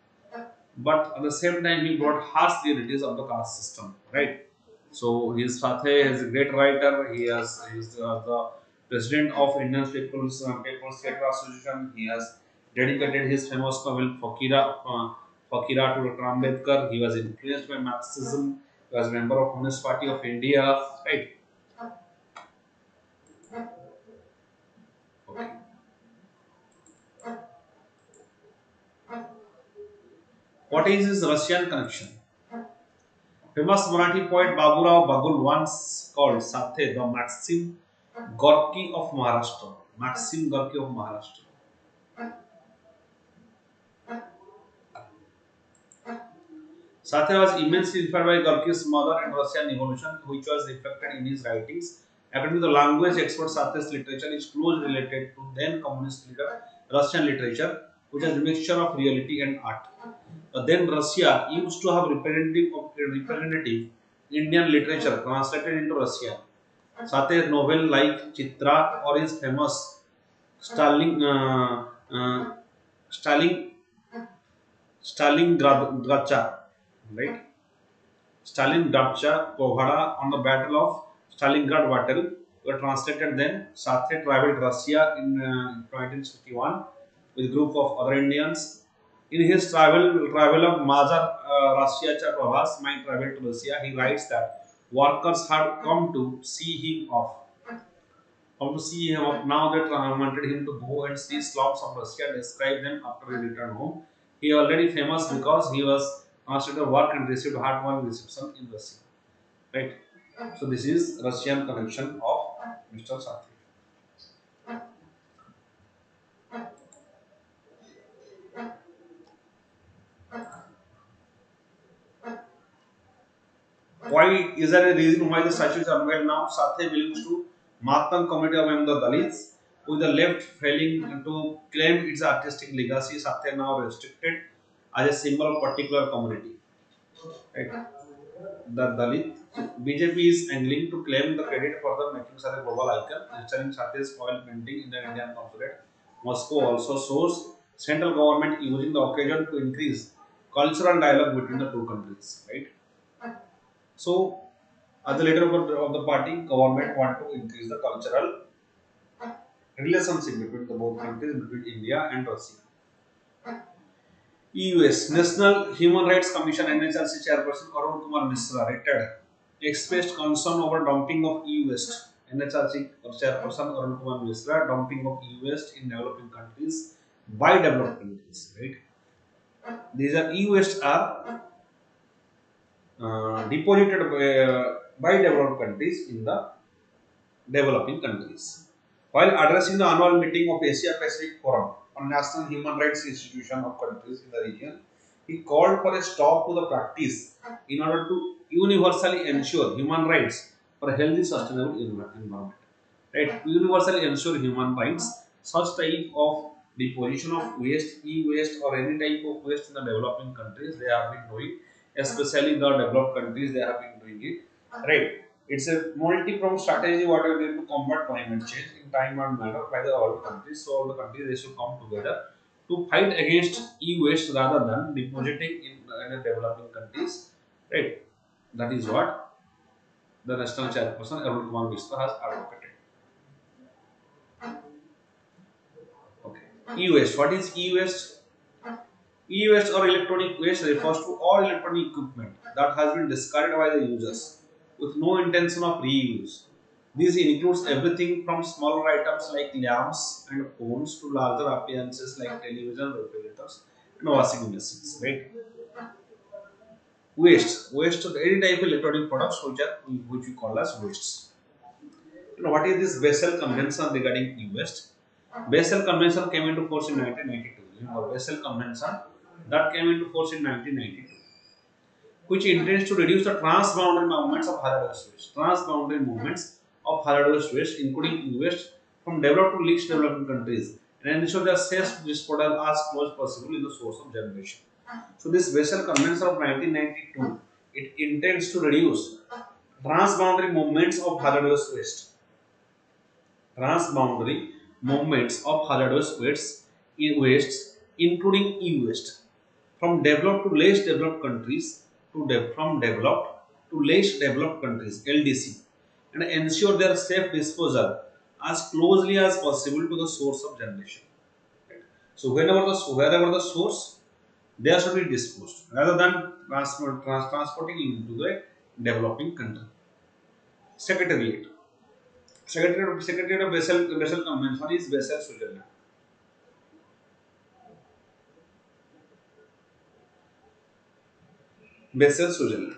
but at the same time he brought harsh realities of the caste system. Right. So his Sathe is a great writer. He is the president of Indian People's Theatre Association. He has dedicated his famous novel Fakira to Dr. Ambedkar. He was influenced by Marxism. He was a member of Communist Party of India. Right. Okay. What is his Russian connection? Famous Marathi poet Baburao Bagul once called Sathe the Maxim Gorky of Maharashtra. Maxim Gorky of Maharashtra. Sathe was immensely inspired by Gorky's mother and Russian evolution, which was reflected in his writings. According to the language expert, Sathe's literature is closely related to then communist leader Russian literature, which is a mixture of reality and art. Then Russia used to have representative Indian literature translated into Russian. Sathe's novel like Chitra or his famous Stalin, Stalin, Stalingradcha, right? Stalingradcha Povada on the Battle of Stalingrad battle were translated then. Sathe traveled Russia in 1961 with a group of other Indians. In his travel of Mazar Russiaच्या प्रवास, my travel to Russia, he writes that workers had come to see him off. Now that wanted him to go and see slums of Russia, describe them after he returned home. He already famous because he was asked to work and received hard-won reception in Russia. Right. So this is Russian connection of Mr. Sathi. Why is there a reason why the statue is unveiled now? Sathe belongs to Matan community among the Dalits, with the left failing to claim its artistic legacy. Sathe now restricted as a symbol of particular community. Right? The Dalit. BJP is angling to claim the credit for the making Sathe global icon, featuring Sathe's oil painting in the Indian consulate. Moscow also shows central government using the occasion to increase cultural dialogue between the two countries. Right? So, as the leader of the party, government want to increase the cultural relationship between the both countries, between India and Russia. EUS National Human Rights Commission NHRC Chairperson Arun Kumar Misra retired expressed concern over dumping of EU waste. NHRC Chairperson Arun Kumar Misra dumping of EU waste in developing countries by developed countries. Right? These are EU waste are deposited by developed countries in the developing countries. While addressing the annual meeting of Asia Pacific Forum on National Human Rights Institution of countries in the region, he called for a stop to the practice in order to universally ensure human rights for a healthy, sustainable environment. Right? To universally ensure human rights, such type of deposition of waste, e-waste, or any type of waste in the developing countries, they have been doing, especially the developed countries, they have been doing it. Right? It's a multi-pronged strategy what we need to combat climate change in time and manner by the all countries. So all the countries they should come together to fight against e-waste rather than depositing in the developing countries. Right? That is what the national chairperson Arun Kumar Mishra has advocated. Okay. E-waste. What is e-waste? E-waste or electronic waste refers to all electronic equipment that has been discarded by the users with no intention of reuse. This includes everything from smaller items like lamps and phones to larger appliances like television, refrigerators, and washing machines. Right? Waste of any type of electronic products which we call as wastes. What is this Basel Convention regarding e-waste? Basel Convention came into force in 1992. Remember, Basel Convention that came into force in 1992, which intends to reduce the transboundary movements of hazardous waste. Transboundary movements of hazardous waste, including e-waste, from developed to least developing countries, and ensure their safe disposal as close as possible in the source of generation. So, this Basel Convention of 1992 it intends to reduce transboundary movements of hazardous waste. Transboundary movements of hazardous wastes, including e-waste, from developed to less developed countries from developed to less developed countries (LDC), and ensure their safe disposal as closely as possible to the source of generation. Right? So, wherever the source, they should be disposed rather than transporting into the developing country. Secretariat. Secretariat of Basel Convention is Basel, Switzerland. Basel, Switzerland.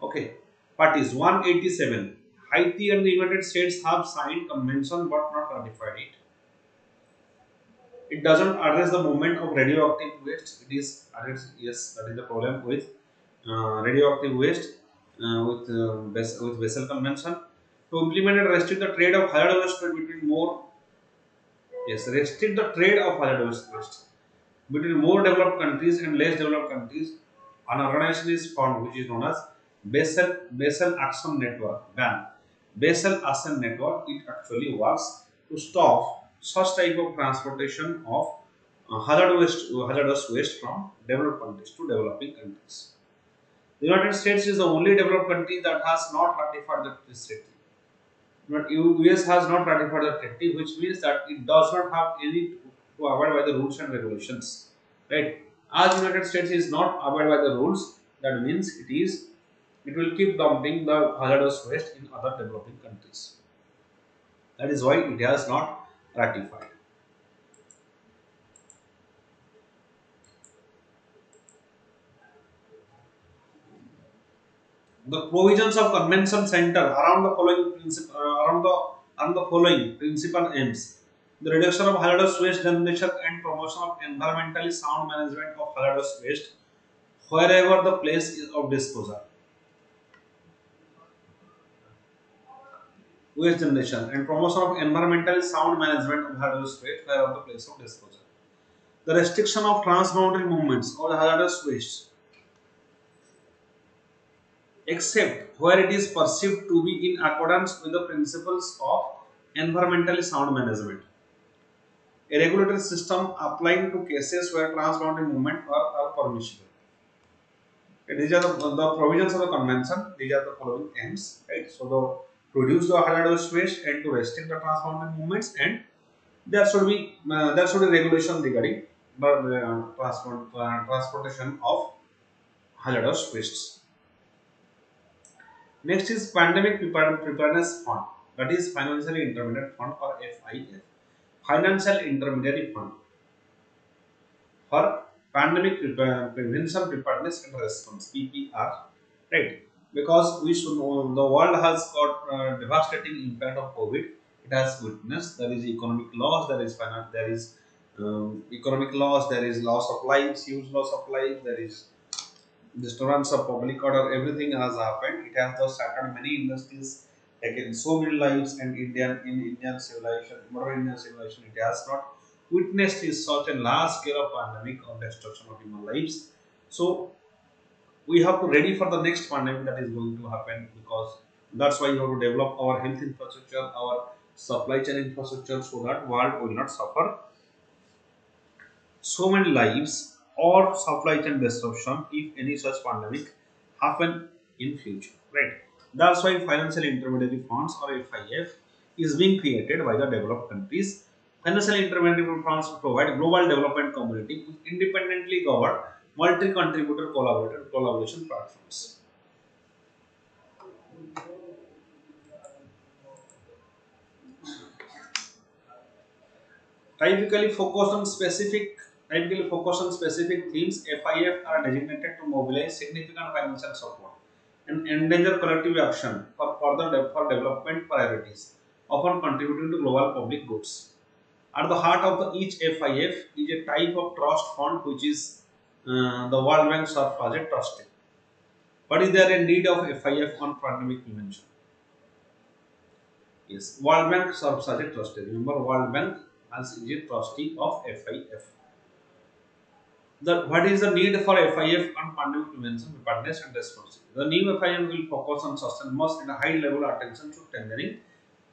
Okay. Parties 187. Haiti and the United States have signed convention but not ratified it. It doesn't address the movement of radioactive waste. It is yes, that is the problem with radioactive waste with Basel Convention. To implement and restrict the trade of hazardous waste between more restrict the trade of hazardous waste between more developed countries and less developed countries. An organization is formed which is known as Basel Action Network (BAN). Basel Action Network it actually works to stop such type of transportation of hazardous waste from developed countries to developing countries. The United States is the only developed country that has not ratified the treaty. But US has not ratified the treaty, which means that it does not have any to abide by the rules and regulations. right? As United States is not abide by the rules, that means it will keep dumping the hazardous waste in other developing countries. That is why it has not ratified. The provisions of convention center around the following principle around the following principal aims: the reduction of hazardous waste generation and promotion of environmentally sound management of hazardous waste wherever the place is of disposal. Waste generation and promotion of environmentally sound management of hazardous waste wherever the place of disposal. The restriction of transboundary movements of hazardous waste, except where it is perceived to be in accordance with the principles of environmentally sound management. A regulatory system applying to cases where transboundary movement are permissible. These are the provisions of the convention. These are the following aims, right? So, to reduce the hazardous waste and to restrict the transboundary movements, and there should be regulation regarding the transportation of hazardous wastes. Next is Pandemic Preparedness Fund, that is Financially Intermediate Fund or FIF. Financial Intermediary Fund for Pandemic Prevention, Preparedness and Response (PPR), right? Because we should know the world has got devastating impact of COVID. It has witnessed there is economic loss, there is economic loss, there is loss of lives, huge loss of lives, there is disturbance of public order, everything has happened. It has just shattered many industries, taken so many lives, and Indian civilization, modern Indian civilization, it has not witnessed is such a large scale of pandemic or destruction of human lives. So we have to ready for the next pandemic that is going to happen, because that's why we have to develop our health infrastructure, our supply chain infrastructure, so that world will not suffer so many lives or supply chain disruption if any such pandemic happen in future, right? That's why financial intermediary funds or FIF is being created by the developed countries. Financial intermediary funds provide global development community with independently governed multi-contributor collaboration platforms. Typically focused on specific Typically focused on specific themes, FIF are designated to mobilize significant financial support and endanger collective action for for development priorities, often contributing to global public goods. At the heart of each FIF is a type of trust fund, which is the World Bank serves as a trustee. But is there a need of FIF on pandemic prevention? Yes, World Bank serves as a trustee. Remember, World Bank as is a trustee of FIF. What is the need for FIF on pandemic prevention, preparedness and response? The new FIF will focus on sustenance and high level attention to strengthening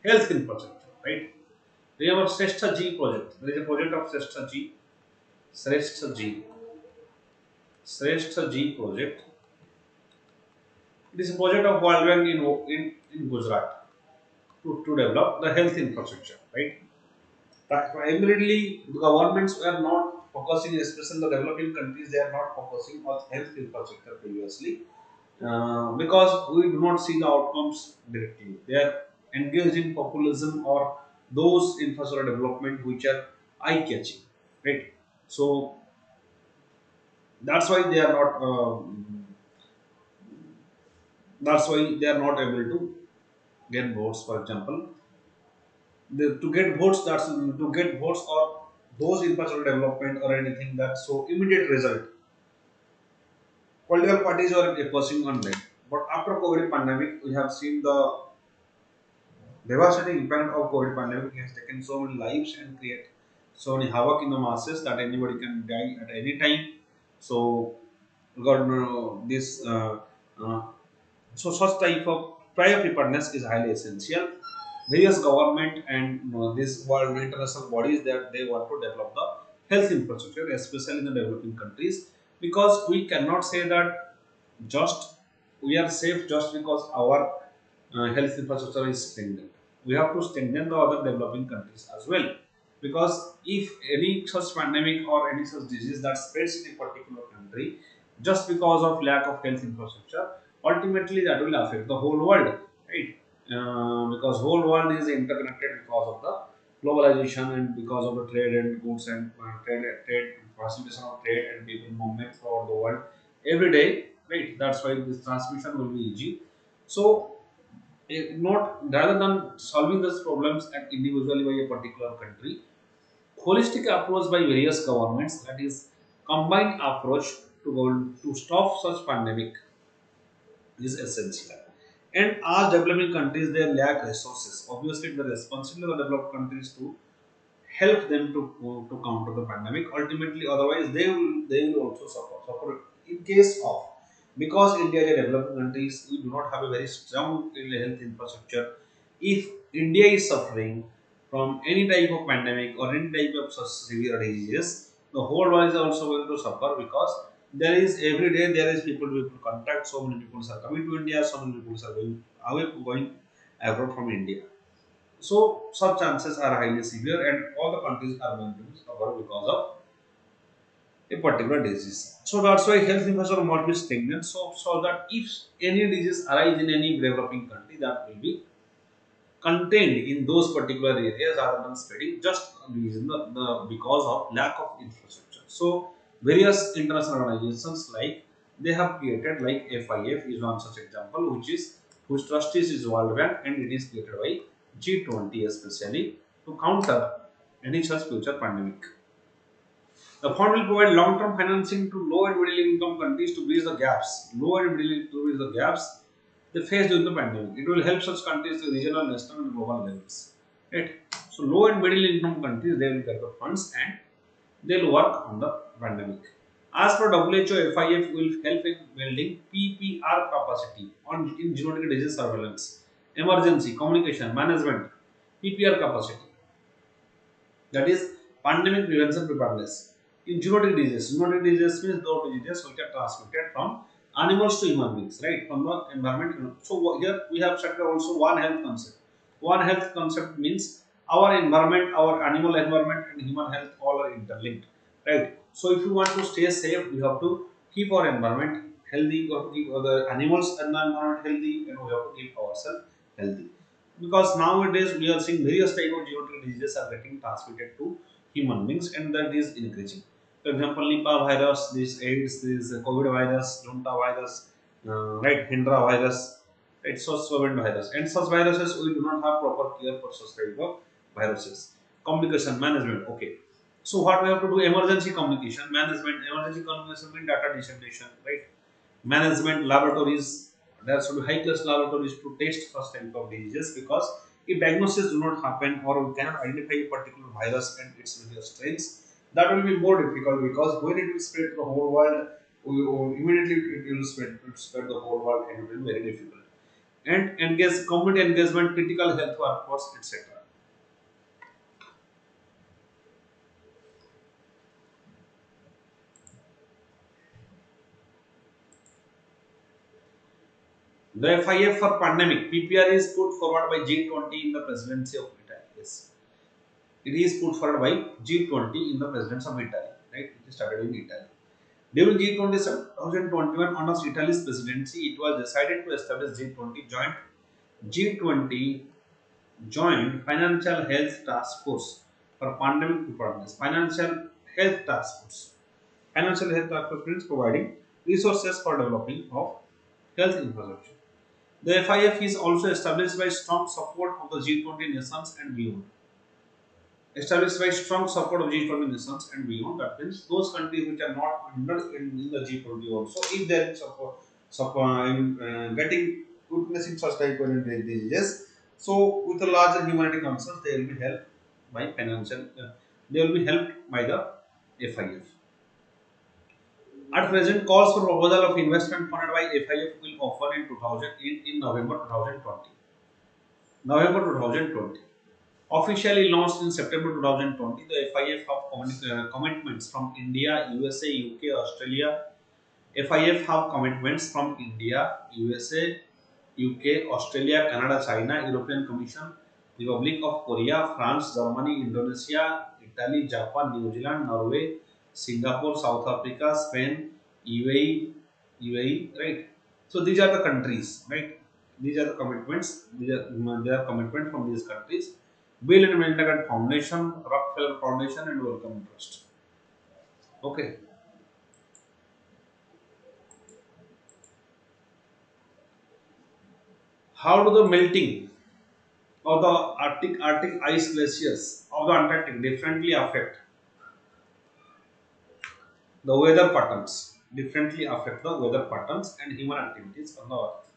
health infrastructure, right? We have a Srestha G project. There is a project of Srestha G. Srestha G. Srestha G project. It is a project of World Bank in Gujarat to develop the health infrastructure, right? Primarily, the governments were not focusing, especially the developing countries, they are not focusing on health infrastructure previously, because we do not see the outcomes directly. They are engaged in populism or those infrastructure development which are eye catching, right? So that's why they are not. That's why they are not able to get votes. For example, to get votes, that's to get votes or those infrastructure development or anything that so immediate result, political parties are focusing on that. But after COVID pandemic, we have seen the devastating impact of COVID pandemic. It has taken so many lives and create so many havoc in the masses that anybody can die at any time. So God, this uh, so such type of prior preparedness is highly essential. Various government and these world international bodies that they want to develop the health infrastructure, especially in the developing countries, because we cannot say that just we are safe just because our health infrastructure is strengthened. We have to strengthen the other developing countries as well. because if any such pandemic or any such disease that spreads in a particular country just because of lack of health infrastructure, ultimately that will affect the whole world, right? Because whole world is interconnected because of the globalization and because of the trade and goods and trade facilitation of trade and people movement throughout the world every day, right? That's why this transmission will be easy. So not rather than solving these problems at individually by a particular country, holistic approach by various governments, that is combined approach to stop such pandemic, is essential. And as developing countries they lack resources, obviously the responsibility of the developed countries to help them to counter the pandemic. Ultimately, otherwise they will also suffer in case of, because India is a developing country, we do not have a very strong health infrastructure. If India is suffering from any type of pandemic or any type of such severe diseases, the whole world is also going to suffer, because there is every day there is people contact, so many people are coming to India, so many people are going abroad from India. So such chances are highly severe, and all the countries are going to suffer because of a particular disease. So that's why health infrastructure must be stagnant. So that if any disease arise in any developing country, that will be contained in those particular areas rather than spreading just reason because of lack of infrastructure. So various international organizations like they have created, like FIF is one such example, whose trustees is World Bank, and it is created by G20 especially to counter any such future pandemic. The fund will provide long-term financing to low and middle income countries to bridge the gaps. Low and middle to bridge the gaps they face during the pandemic. It will help such countries to regional, national, and global levels. Right. So low and middle income countries they will get the funds and they will work on the pandemic. As per WHO, FIF will help in building PPR capacity on in genetic disease surveillance, emergency communication management, PPR capacity, that is pandemic prevention preparedness. In zoonotic diseases means those diseases which are transmitted from animals to human beings, right? From the environment. So here we have set also one health concept. One health concept means our environment, our animal environment, and human health all are interlinked, right? So if you want to stay safe, we have to keep our environment healthy. We have to keep other animals and the environment healthy, and we have to keep ourselves healthy, because nowadays we are seeing various type of zoonotic diseases are getting transmitted to human beings, and that is increasing. For example, Nipah virus, this AIDS, this COVID virus, Lunta virus, right, Hendra virus, right, so Swine virus, and such viruses we do not have proper care for such type of viruses. Communication management, okay. So what we have to do? Emergency communication management. Emergency communication means data dissemination, right? Management laboratories, there should be high class laboratories to test first type of diseases, because if diagnosis do not happen or we cannot identify a particular virus and its various strains, that will be more difficult, because when it will spread to the whole world, immediately it will spread the whole world, and it will be very difficult. And engage community engagement, critical health workforce, etc. The FIF for pandemic PPR is put forward by G20 in the presidency of Italy. Yes, it is put forward by G20 in the presidency of Italy. Right, it started in Italy. During G20 2021, under Italy's presidency, it was decided to establish G20 joint financial health task force for pandemic preparedness. Health task force. Financial health task force means providing resources for developing of health infrastructure. The FIF is also established by strong support of the G20 nations and beyond. Established by strong support of G20 nations and beyond. That means those countries which are not under in the G20 also, if they are in getting witnessing such type of diseases, so with a larger humanity concerns, they will be helped by financial. They will be helped by the FIF. At present, calls for proposal of investment funded by FIF will open in 2000 in November 2020. November 2020. Officially launched in September 2020, the FIF have commitments from India, USA, UK, Australia. FIF have commitments from India, USA, UK, Australia, Canada, China, European Commission, Republic of Korea, France, Germany, Indonesia, Italy, Japan, New Zealand, Norway, Singapore, South Africa, Spain, UAE, right? So these are the countries, right? These are the commitments. There are commitments from these countries. Bill and Melinda Gates Foundation, Rockefeller Foundation, and Wellcome Trust. Okay. How do the melting of the Arctic ice glaciers of the Antarctic differently affect the weather patterns? Differently affect the weather patterns and human activities on the Earth.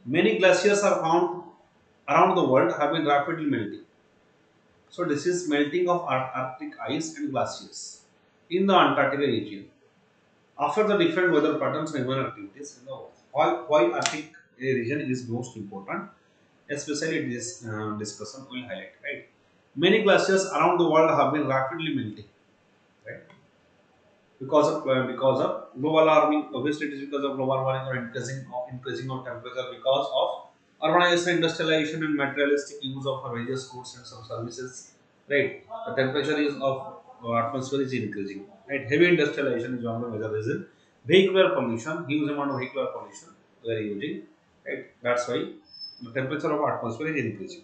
Many glaciers are found around the world have been rapidly melting. So this is melting of Arctic ice and glaciers in the Antarctica region. After the different weather patterns and human activities in the Earth. Why Arctic region is most important, especially this discussion will highlight, right? Many glaciers around the world have been rapidly melting, right? Because of global warming. Obviously, it is because of global warming or increasing of temperature because of urbanization, industrialization, and materialistic use of various goods and some services. Right, the temperature is of atmosphere is increasing. Right, heavy industrialization is one of the major reason. Vehicular pollution, huge amount of vehicular pollution we are using. Right, that's why the temperature of atmosphere is increasing.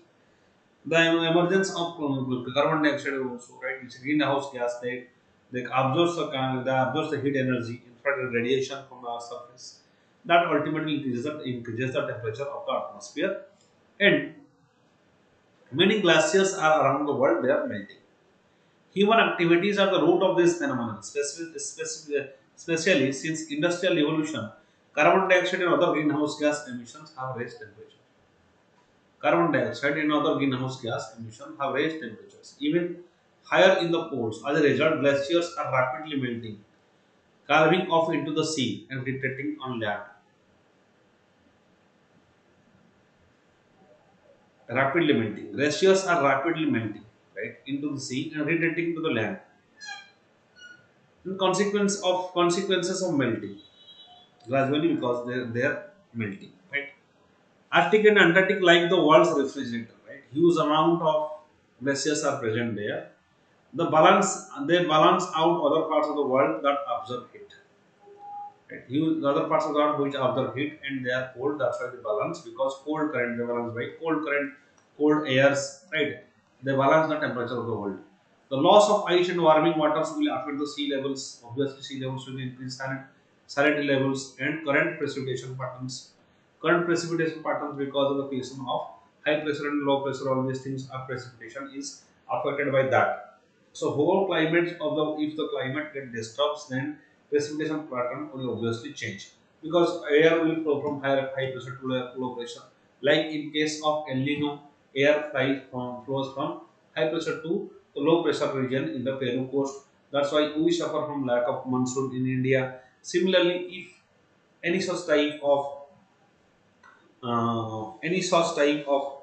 The emergence of carbon dioxide also, right, which greenhouse gas, they absorb the heat energy, infrared radiation from the surface. That ultimately increases the temperature of the atmosphere, and many glaciers are around the world they are melting. Human activities are the root of this phenomenon, especially since industrial evolution. Carbon dioxide and other greenhouse gas emissions have raised temperature. Carbon dioxide and other greenhouse gas emissions have raised temperatures even higher in the poles. As a result, glaciers are rapidly melting, carving off into the sea and retreating on land. Rapidly melting. Glaciers are rapidly melting, right, into the sea and retreating to the land. In consequences of melting, gradually because they are melting, right? Arctic and Antarctic like the world's refrigerator, right? Huge amount of glaciers are present there. They balance out other parts of the world that absorb heat. Right? The other parts of the world which absorb heat and they are cold, that's why they balance, because cold current, they balance by cold current, cold airs, right? They balance the temperature of the world. The loss of ice and warming waters will affect the sea levels. Obviously, sea levels will increase, salinity levels and current precipitation patterns. Current precipitation patterns, because of the creation of high pressure and low pressure, all these things are precipitation is affected by that. So whole climate of the, if the climate get disturbs, then precipitation pattern will obviously change, because air will flow from high pressure to low pressure. Like in case of El Nino, flows from high pressure to the low pressure region in the Peru coast. That's why we suffer from lack of monsoon in India. Similarly, if any such type of any such type of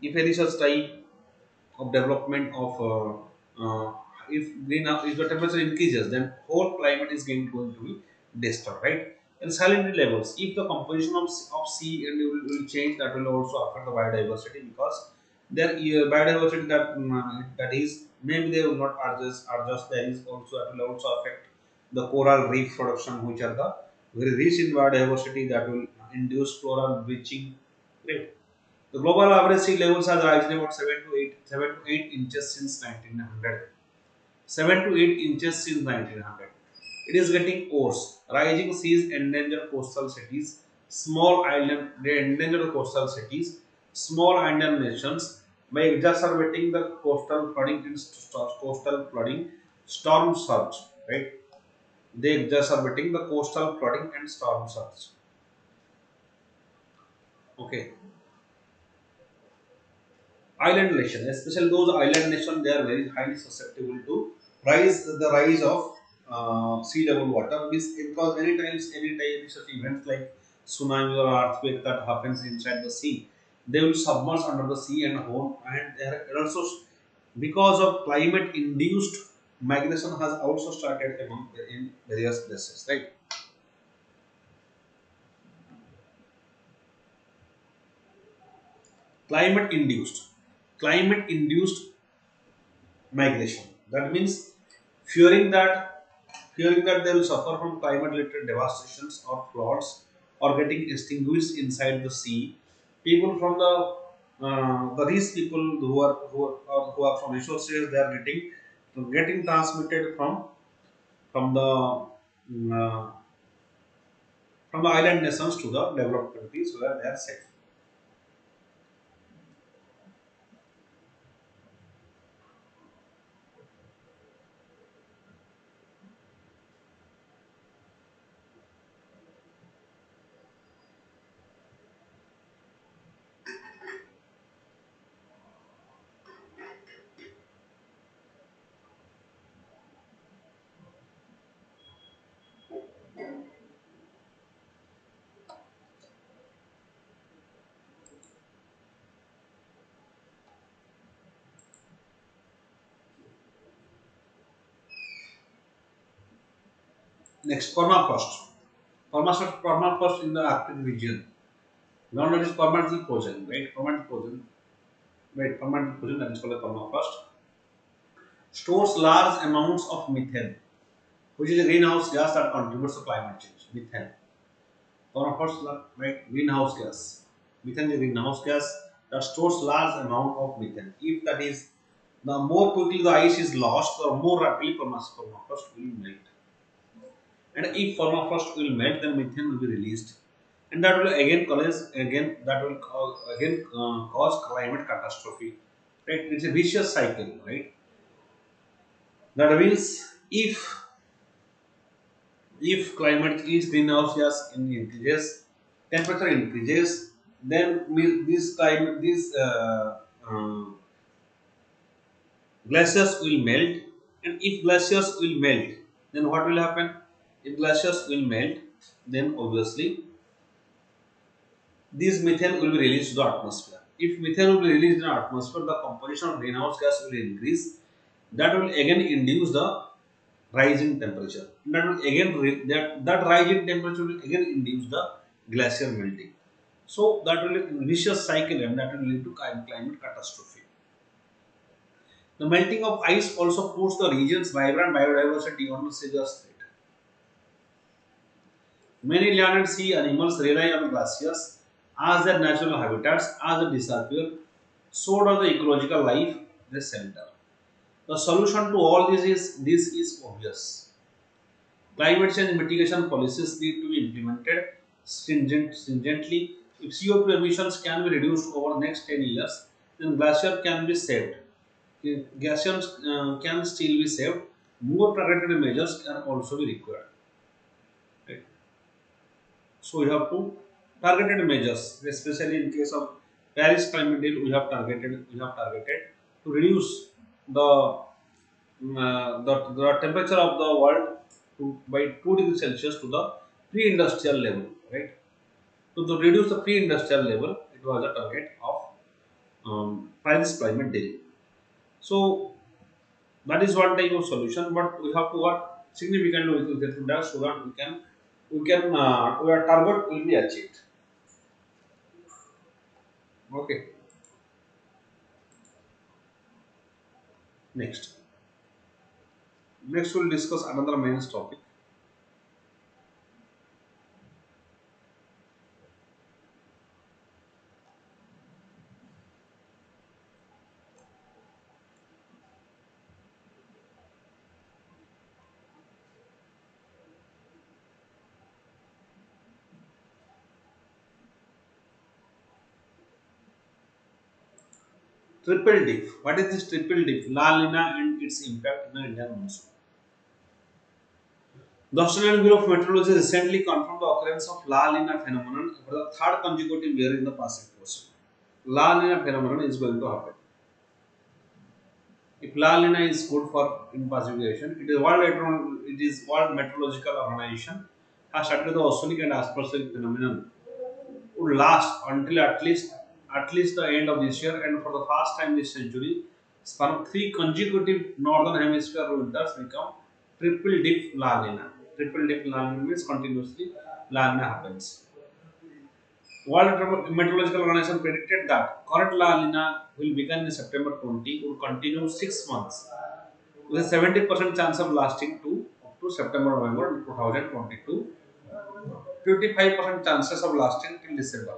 if any such type of development of if the temperature increases, then whole climate is going to be disturbed, right? And salinity levels, if the composition of sea and will change, that will also affect the biodiversity, because their biodiversity that is, maybe they will not adjust, there is also, that will also affect the coral reef production, which are the very rich in biodiversity, that will induce coral bleaching, right? The global average sea levels has risen about 7 to 8 inches since 1900. 7 to 8 inches since 1900. It is getting worse. Rising seas endanger coastal cities, they endanger the coastal cities, small island nations by exacerbating the coastal flooding, storm surge, right? They exacerbating the coastal flooding and storm surge. Okay. Island nation, especially those island nations, they are very highly susceptible to rise of sea level water. Because any such events like tsunami or earthquake that happens inside the sea, they will submerge under the sea and home, and they are also because of climate induced migration has also started among in various places, right? Climate induced, climate induced migration. That means fearing that they will suffer from climate-related devastations or floods or getting extinguished inside the sea. People from the these people who are from resources, they are getting transmitted from the mm, uh, from the island nations to the developed countries where they are safe. Next, permafrost. Permafrost in the Arctic region. Now that is permanently frozen, right? Permanently frozen, right? Permanently frozen, that is called a permafrost. Stores large amounts of methane, which is a greenhouse gas that contributes to climate change. Methane. Permafrost, right? Greenhouse gas. Methane is a greenhouse gas that stores large amount of methane. If that is, the more quickly the ice is lost, the more rapidly permafrost will melt. And if permafrost will melt, then methane will be released, and that will again cause climate catastrophe. Right? It's a vicious cycle, right? That means if climate is greenhouse gas increases, temperature increases, then this climate these glaciers will melt, and if glaciers will melt, then what will happen? If glaciers will melt, then obviously this methane will be released to the atmosphere. If methane will be released in the atmosphere, the composition of greenhouse gas will increase. That will again induce the rise in temperature. That will again that rise in temperature will again induce the glacier melting. So that will be a vicious cycle, and that will lead to climate catastrophe. The melting of ice also puts the region's vibrant biodiversity on a serious threat. Many land and sea animals rely on glaciers as their natural habitats. As they disappear, so does the ecological life they center. The solution to all this is obvious. Climate change mitigation policies need to be implemented stringently. If CO2 emissions can be reduced over the next 10 years, then glacier can be saved. Glaciers can still be saved. More targeted measures can also be required. Right? So we have to targeted measures, especially in case of Paris climate deal. We have targeted to reduce the temperature of the world by 2 degrees Celsius to the pre-industrial level, right? To reduce the pre-industrial level, it was a target of Paris climate deal. So that is one type of solution, but we have to work significantly with that so that our target will be achieved. Okay. Next, we'll discuss another main topic. Triple dip. What is this triple dip? La Nina and its impact in the Indian monsoon. The Australian Bureau of Meteorology recently confirmed the occurrence of La Nina phenomenon for the third consecutive year in the Pacific Ocean. La Nina phenomenon is going to happen. If La Nina is good for in Pacific Ocean, World Meteorological Organization has started the oceanic and atmospheric phenomenon would last until at least the end of this year, and for the first time this century, For 3 consecutive northern hemisphere winters become triple dip La Nina. Triple dip La Nina means continuously La Nina happens. World Meteorological Organization predicted that current La Nina will begin in September 20, will continue 6 months with a 70% chance of lasting to up to September November 2022, 55% chances of lasting till December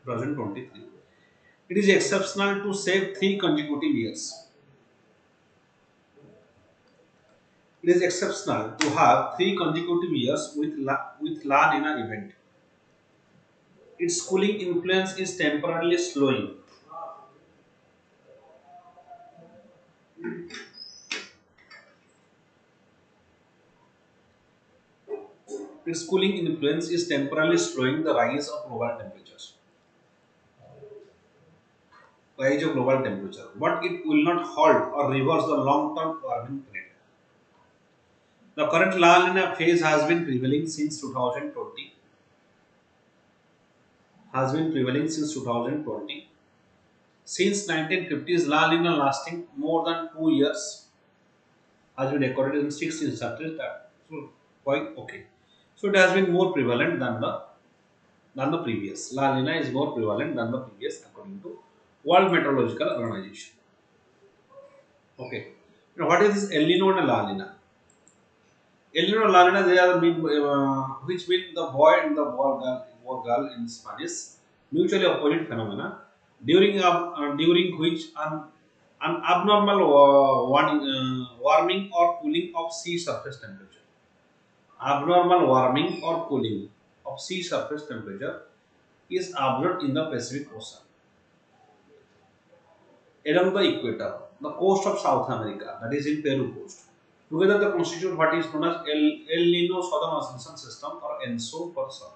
2023. It is exceptional to save 3 consecutive years. It is exceptional to have 3 consecutive years with La Nina event. Its cooling influence is temporarily slowing. Its cooling influence is temporarily slowing the rise of global temperatures. Rise of global temperature, but it will not halt or reverse the long-term warming trend. The current La Nina phase has been prevailing since 2020. Since 1950s, La Nina lasting more than 2 years has been recorded in 6 instances. So quite okay. So it has been more prevalent than the previous. La Nina is more prevalent than the previous according to World Meteorological Organization. Okay. Now what is this El Nino and La Nina? El Nino and La Nina, they are which mean the boy and the war girl in Spanish, mutually opposite phenomena, during which an abnormal warming or cooling of sea surface temperature. Abnormal warming or cooling of sea surface temperature is observed in the Pacific Ocean along the equator, the coast of South America, that is in Peru coast. Together they constitute what is known as El Nino Southern Oscillation System or ENSO for short.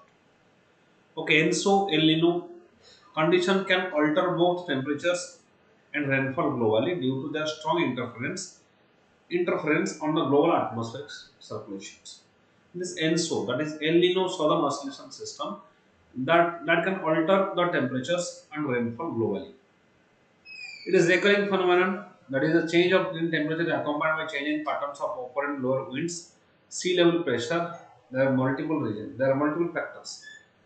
Okay, ENSO El Nino condition can alter both temperatures and rainfall globally due to their strong interference on the global atmospheric circulations. This ENSO, that is El Nino Southern Oscillation System, that can alter the temperatures and rainfall globally. It is recurring phenomenon, that is a change of in temperature accompanied by change in patterns of upper and lower winds, sea level pressure. There are multiple reasons. There are multiple factors.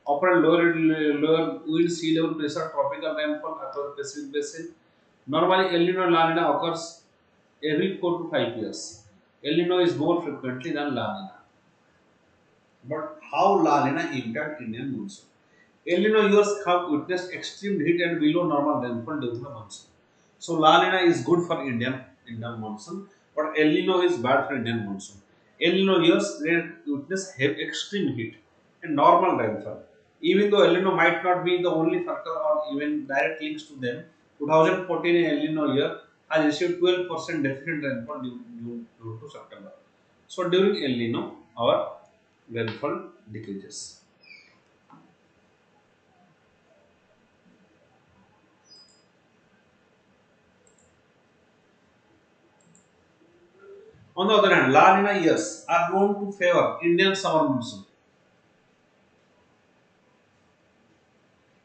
Upper and lower wind, sea level pressure, tropical rainfall across the Pacific basin. Normally, El Nino and La Nina occurs every 4 to 5 years. El Nino is more frequently than La Nina. But how La Nina impact Indian monsoon? El Nino years have witnessed extreme heat and below normal rainfall during the monsoon. So La Nina is good for Indian monsoon, but El Nino is bad for Indian monsoon. El Nino years they witness extreme heat and normal rainfall. Even though El Nino might not be the only factor or even direct links to them, 2014 El Nino year has received 12% deficient rainfall due to September. So during El Nino, our rainfall decreases. On the other hand, La Nina years are known to favor Indian summer monsoon.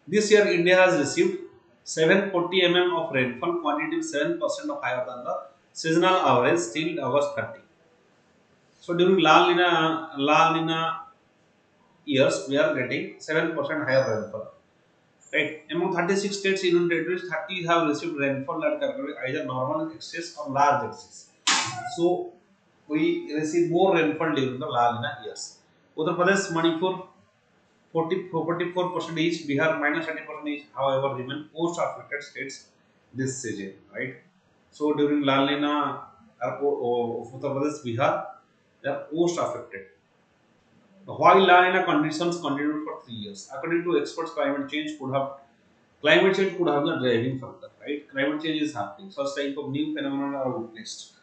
This year, India has received 740 of rainfall, quantity 7% of higher than the seasonal average till August 30. So during La Nina years, we are getting 7% higher rainfall. Right? Among 36 states, Union territories, 30 have received rainfall that are either normal excess or large excess. So we receive more rainfall during the La Nina years. Uttar Pradesh, Manipur, 44% each, Bihar minus 30% each, however, remain most affected states this season, right? So during La Nina, Uttar Pradesh, Bihar, they are most affected. While La Nina conditions continued for 3 years, according to experts, climate change could have the driving factor, right? Climate change is happening. Such type of new phenomena are witnessed.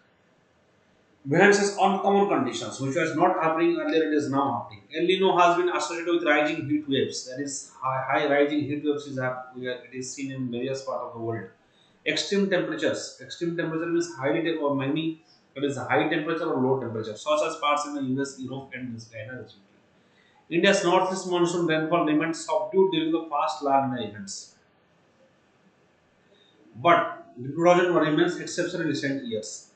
Enhances uncommon conditions, which was not happening earlier, it is now happening. El Nino has been associated with rising heat waves. That is, high rising heat waves it is seen in various parts of the world. Extreme temperatures. Extreme temperature means or many. That is high temperature or low temperature, such as parts in the US, Europe, and China. India's northeast monsoon rainfall remained subdued during the past La Nina events. But 2001 remains exception in recent years.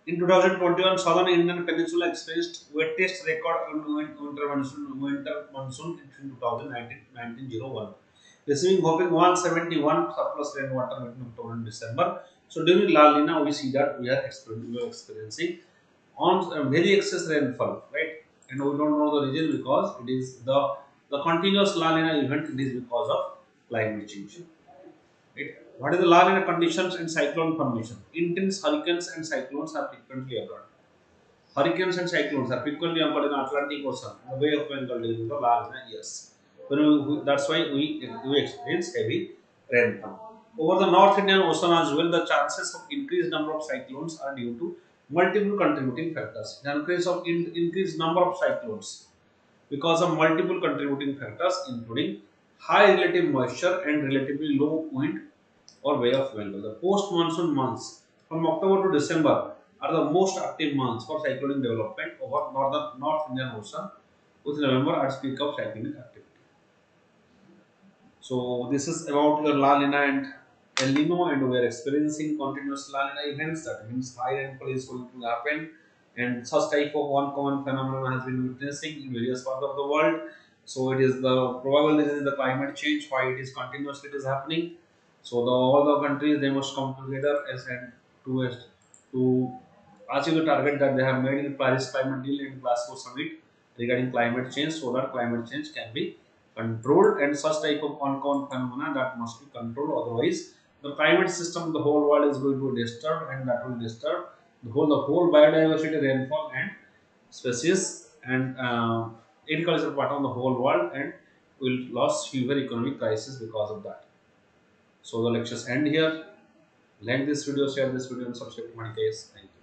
In 2021, southern Indian peninsula experienced wettest record on winter monsoon in 2019-1901, receiving whopping 171 surplus rainwater between October and December. So during La Nina, we see that we are experiencing on very excess rainfall, right? And we don't know the reason because it is the continuous La Nina event. It is because of climate change. Right? What is the La Nina conditions and cyclone formation? Intense hurricanes and cyclones are frequently occurred. Hurricanes and cyclones are frequently occurred in Atlantic Ocean, the Bay of Bengal during the La Nina years. That's why we experience heavy rainfall. Over the North Indian Ocean as well, the chances of increased number of cyclones are due to multiple contributing factors. The increase of increased number of cyclones because of multiple contributing factors, including high relative moisture and relatively low wind or Bay of Bengal. The post-monsoon months from October to December are the most active months for cyclonic development over North Indian Ocean, with November at peak of cyclonic activity. So this is about your La Nina and El Nino, and we are experiencing continuous La Nina events. That means high rainfall is going to happen, and such type of uncommon phenomenon has been witnessing in various parts of the world. So it is the probable reason is the climate change why it is continuously it is happening. So all the countries they must come together as and to achieve the target that they have made in Paris Climate Deal and Glasgow Summit regarding climate change, so that climate change can be controlled, and such type of uncommon phenomena that must be controlled. Otherwise, the climate system, the whole world is going to be disturbed, and that will disturb the whole biodiversity, rainfall, and species and agricultural part of the whole world, and will lose severe economic crisis because of that. So the lectures end here. Like this video, share this video, and subscribe to VANIK-IAS. Thank you.